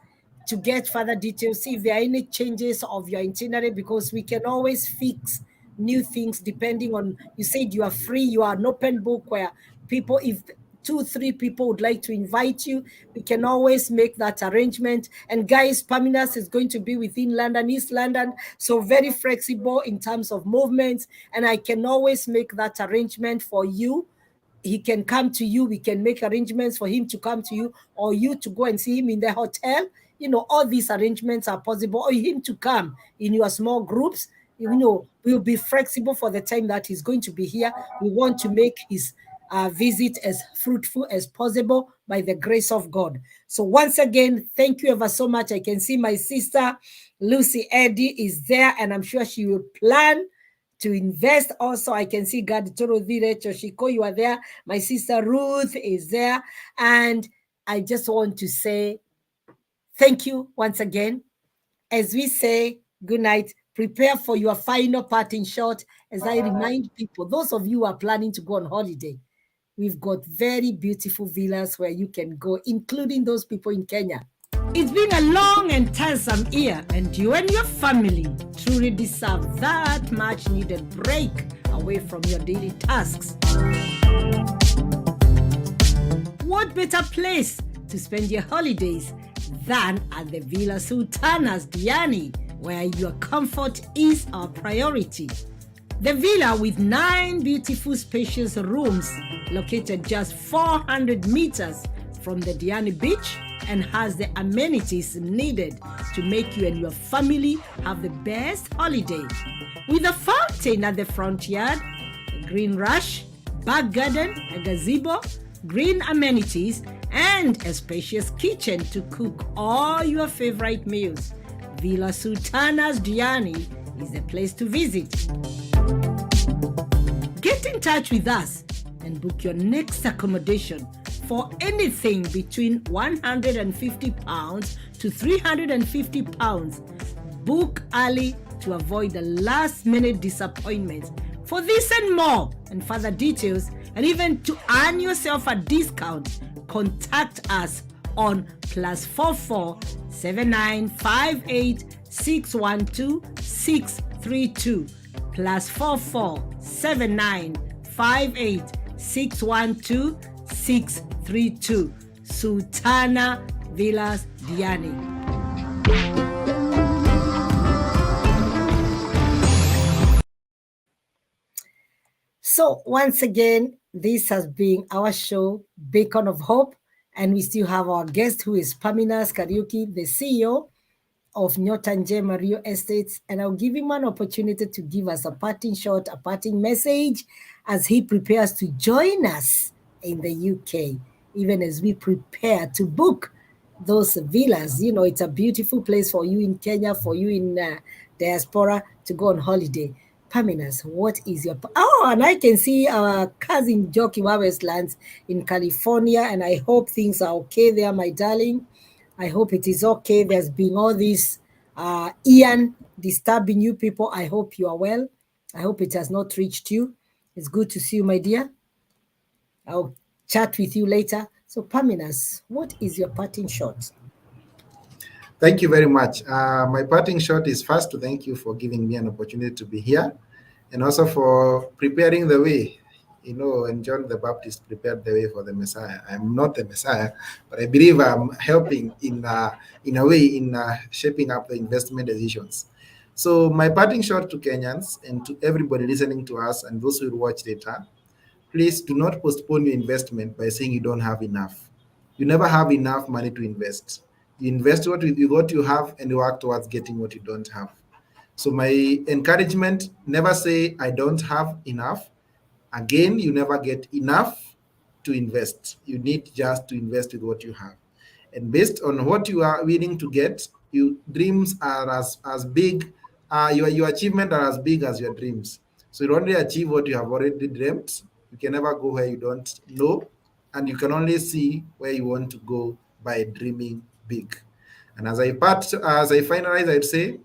to get further details, see if there are any changes of your itinerary, because we can always fix new things depending on, you said you are free, you are an open book where people, if 2-3 people would like to invite you, we can always make that arrangement. And guys, Paminas is going to be within London, East London, so very flexible in terms of movements, and I can always make that arrangement for you. He can come to you, we can make arrangements for him to come to you, or you to go and see him in the hotel. All these arrangements are possible, or him to come in your small groups. We'll be flexible for the time that he's going to be here. We want to make his visit as fruitful as possible by the grace of God. So once again, thank you ever so much. I can see my sister Lucy Eddy is there, and I'm sure she will plan to invest also. I can see Gaditoro Vire Choshiko, you are there. My sister Ruth is there. And I just want to say thank you once again. As we say good night, prepare for your final parting shot. As I remind people, those of you who are planning to go on holiday, we've got very beautiful villas where you can go, including those people in Kenya. It's been a long and tiresome year, and you and your family truly deserve that much needed break away from your daily tasks. What better place to spend your holidays than at the Villa Sultanas Diani, where your comfort is our priority. The villa, with 9 beautiful spacious rooms located just 400 meters from the Diani beach, and has the amenities needed to make you and your family have the best holiday. With a fountain at the front yard, a green rush, back garden, a gazebo, green amenities, and a spacious kitchen to cook all your favorite meals, Villa Sultanas Diani is the place to visit. Get in touch with us and book your next accommodation for anything between £150 to £350. Book early to avoid the last-minute disappointments. For this and more, and further details, and even to earn yourself a discount, contact us on +44 7958 612 632 +44 7958 612 632. Sultana Villas Diani. So once again, this has been our show, Beacon of Hope, and we still have our guest who is Paminas Kariuki, the CEO of Nyota Njema Real Estates, and I'll give him an opportunity to give us a parting shot, a parting message as he prepares to join us in the UK, even as we prepare to book those villas. You know, it's a beautiful place for you in Kenya, for you in diaspora to go on holiday. Paminas, what is your... Oh, and I can see our cousin Joki Waweslands in California, and I hope things are okay there, my darling. I hope it is okay. There's been all this Ian disturbing you people. I hope you are well. I hope it has not reached you. It's good to see you, my dear. I'll chat with you later. So, Paminas, what is your parting shot? Thank you very much. My parting shot is first to thank you for giving me an opportunity to be here and also for preparing the way. You know, when John the Baptist prepared the way for the Messiah. I'm not the Messiah, but I believe I'm helping in a way in shaping up the investment decisions. So my parting shot to Kenyans and to everybody listening to us and those who will watch later, please do not postpone your investment by saying you don't have enough. You never have enough money to invest. You invest what you have and you work towards getting what you don't have. So my encouragement, never say I don't have enough. Again, you never get enough to invest. You need just to invest with what you have. And based on what you are willing to get, your dreams are as big, your achievement are as big as your dreams. So you only achieve what you have already dreamt. You can never go where you don't know, and you can only see where you want to go by dreaming big. And as I finalize, I'd say,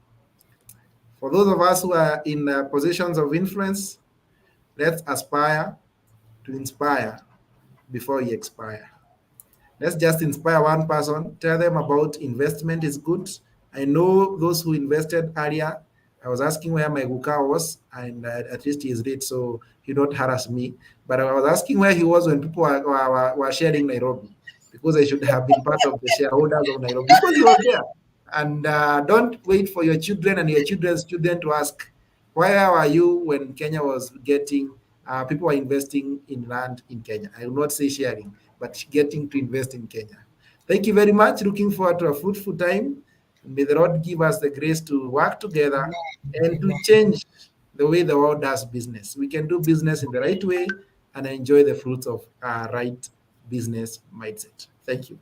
for those of us who are in positions of influence, let's aspire to inspire before you expire. Let's just inspire one person, tell them about investment is good. I know those who invested earlier. I was asking where my Guka was, and at least he's rich, so he don't harass me. But I was asking where he was when people were sharing Nairobi, because I should have been part of the shareholders of Nairobi, because he was there. And don't wait for your children and your children's children to ask, where were you when Kenya was getting, people were investing in land in Kenya? I will not say sharing, but getting to invest in Kenya. Thank you very much. Looking forward to a fruitful time. May the Lord give us the grace to work together and to change the way the world does business. We can do business in the right way and enjoy the fruits of our right business mindset. Thank you.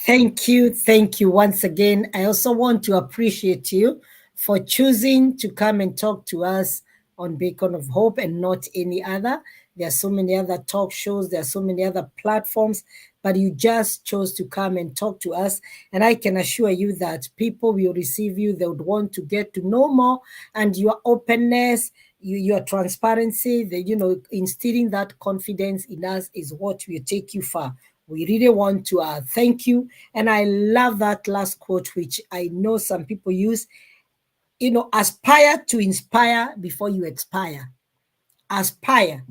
Thank you. Thank you once again. I also want to appreciate you for choosing to come and talk to us on Beacon of Hope and not any other. There are so many other talk shows, there are so many other platforms, but you just chose to come and talk to us. And I can assure you that people will receive you. They would want to get to know more, and your openness, your transparency, instilling that confidence in us is what will take you far. We really want to thank you. And I love that last quote, which I know some people use, aspire to inspire before you expire. Aspire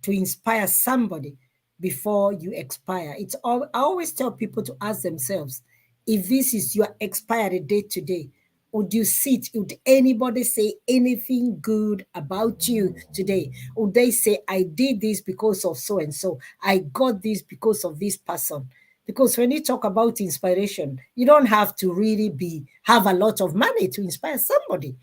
to inspire somebody before you expire. I always tell people to ask themselves, if this is your expiry date today, would anybody say anything good about you today? Would they say, I did this because of so and so, I got this because of this person? Because when you talk about inspiration, you don't have to really have a lot of money to inspire somebody.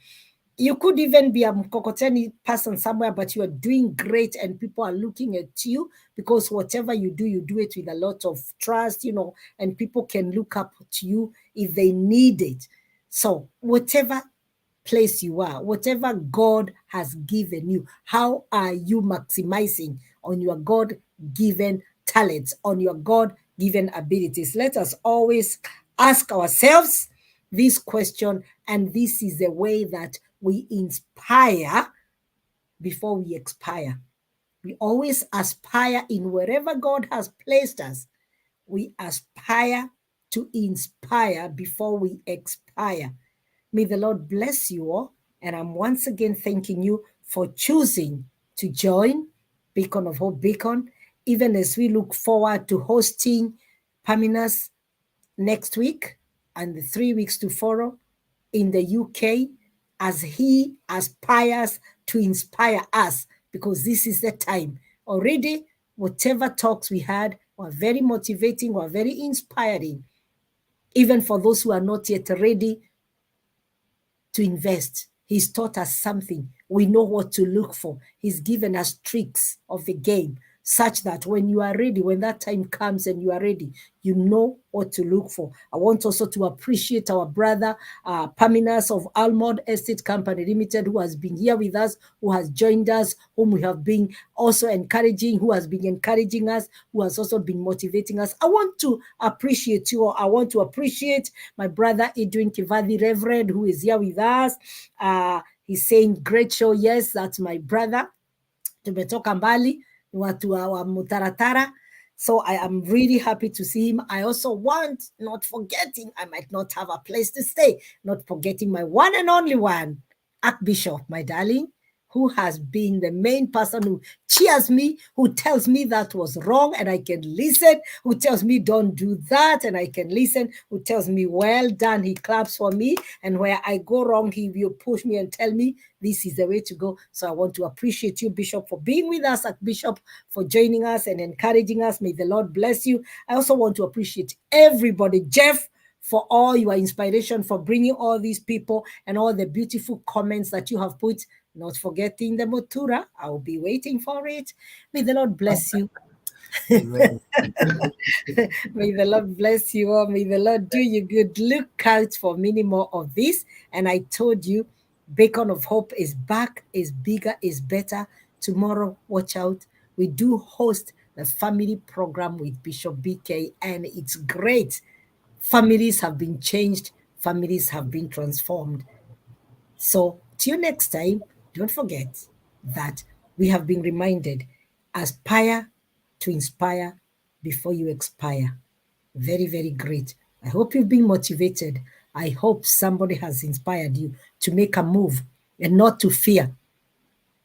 You could even be a Mkokoteni person somewhere, but you are doing great and people are looking at you because whatever you do it with a lot of trust, and people can look up to you if they need it. So whatever place you are, whatever God has given you, how are you maximizing on your God-given talents, on your God-given abilities? Let us always ask ourselves this question, and this is the way that we inspire before we expire. We always aspire in wherever God has placed us. We aspire to inspire before we expire. May the Lord bless you all. And I'm once again thanking you for choosing to join Beacon of Hope Beacon, even as we look forward to hosting Paminas next week and the 3 weeks to follow in the UK, as he aspires to inspire us because this is the time. Already, whatever talks we had were very motivating, were very inspiring, even for those who are not yet ready to invest. He's taught us something. We know what to look for. He's given us tricks of the game, such that when you are ready, when that time comes and you are ready, you know what to look for. I want also to appreciate our brother, Paminas of Almond Estate Company Limited, who has been here with us, who has joined us, whom we have been also encouraging, who has been encouraging us, who has also been motivating us. I want to appreciate you. I want to appreciate my brother, Edwin Kivadi Reverend, who is here with us. He's saying, great show. Yes, that's my brother. Tumetoka mbali. Watu wa Mutaratara. So I am really happy to see him. I also want, not forgetting, I might not have a place to stay, not forgetting my one and only one, Archbishop, my darling, who has been the main person who cheers me, who tells me that was wrong and I can listen, who tells me don't do that and I can listen, who tells me well done, he claps for me, and where I go wrong, he will push me and tell me this is the way to go. So I want to appreciate you, Bishop, for being with us, Archbishop, for joining us and encouraging us. May the Lord bless you. I also want to appreciate everybody, Jeff, for all your inspiration, for bringing all these people and all the beautiful comments that you have put. Not forgetting the Motura. I will be waiting for it. May the Lord bless you. May the Lord bless you all. May the Lord do you good. Look out for many more of this. And I told you, Beacon of Hope is back, is bigger, is better. Tomorrow, watch out. We do host the family program with Bishop BK, and it's great. Families have been changed. Families have been transformed. So till next time, don't forget that we have been reminded, aspire to inspire before you expire. Very, very great. I hope you've been motivated. I hope somebody has inspired you to make a move and not to fear.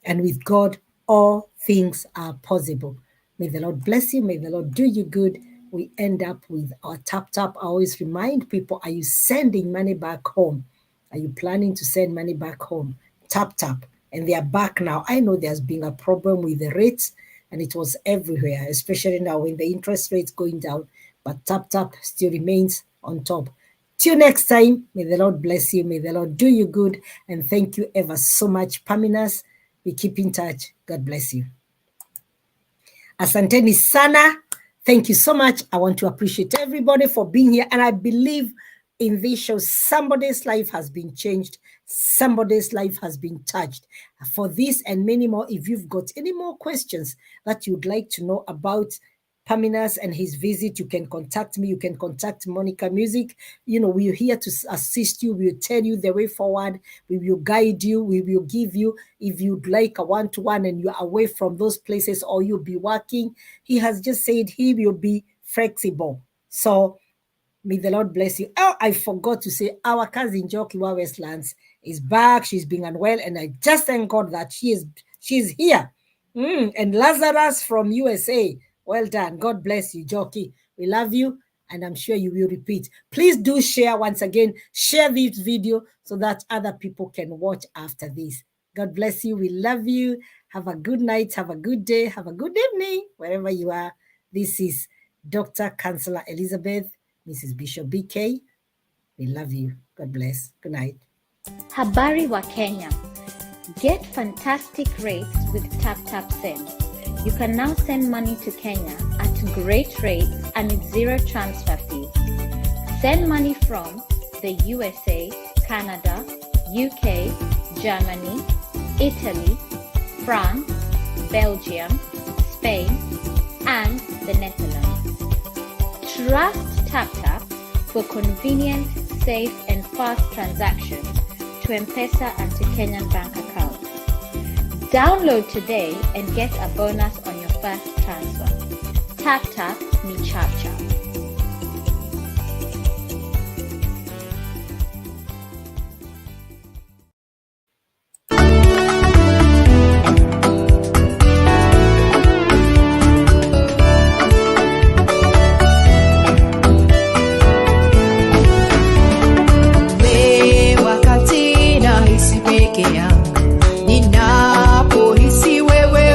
And with God, all things are possible. May the Lord bless you. May the Lord do you good. We end up with our tap. I always remind people, are you sending money back home? Are you planning to send money back home? Tap. And they are back now. I know there's been a problem with the rates, and it was everywhere, especially now when the interest rates going down. But tap still remains on top. Till next time, may the Lord bless you. May the Lord do you good. And thank you ever so much, Paminas. We keep in touch. God bless you. Asanteni sana. Thank you so much. I want to appreciate everybody for being here. And I believe in this show, somebody's life has been changed. Somebody's life has been touched. For this and many more, if you've got any more questions that you'd like to know about Paminas and his visit, you can contact me. You can contact Monica Music. You know, we're here to assist you. We'll tell you the way forward. We will guide you. We will give you, if you'd like a one-to-one and you're away from those places or you'll be working. He has just said he will be flexible. So may the Lord bless you. Oh, I forgot to say, our cousin Jokiwa Westlands is back. She's been unwell, and I just thank God that she's here. And Lazarus from USA. Well done. God bless you, Jockey. We love you, and I'm sure you will repeat. Please do share once again. Share this video so that other people can watch after this. God bless you. We love you. Have a good night. Have a good day. Have a good evening, wherever you are. This is Dr. Counselor Elizabeth, Mrs. Bishop BK. We love you. God bless. Good night. Habari wa Kenya. Get fantastic rates with TapTapSend. You can now send money to Kenya at great rates and with zero transfer fees. Send money from the USA, Canada, UK, Germany, Italy, France, Belgium, Spain, and the Netherlands. Trust TapTap for convenient, safe, and fast transactions to M-Pesa and to Kenyan bank accounts. Download today and get a bonus on your first transfer. TapTap ni ChapChap. Wakati nahisi peke yangu, ninapohisi wewe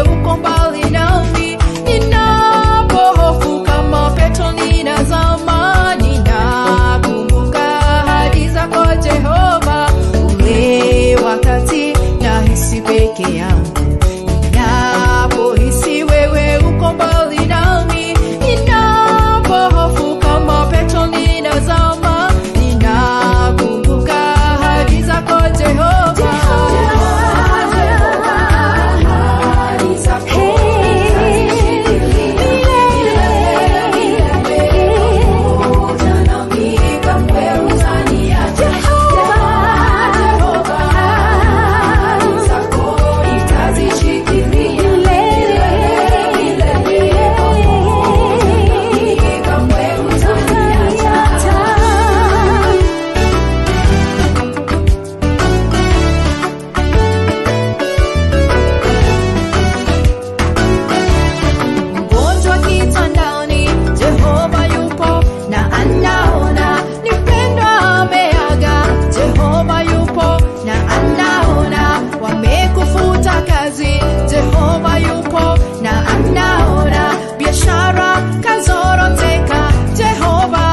peke yangu. Ninapohisi wewe uko mbali nami, ninapohofu kama petrol ninazama, ninakumbuka ahadi zako Jehova. Mgonjwa kitandani, Jehova yupo na anaona. Ni mpendwa ameaga, Jehova yupo na anaona. Wamekufuta kazi, Jehova yupo na anaona. Biashara kazoroteka, Jehova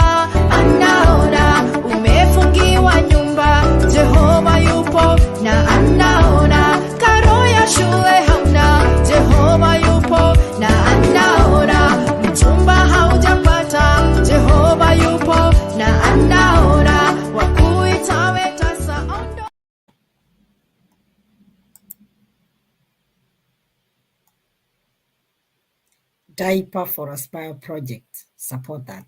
anaona. Umefungiwa nyumba, Jehova yupo na anaona. Karo ya shule hauna, Jehova yupo na anaona. Mchumba haujapata, Jehova yupo na anaona. Wakuitawe tasa ondo. Diaper for Aspire project. Support that.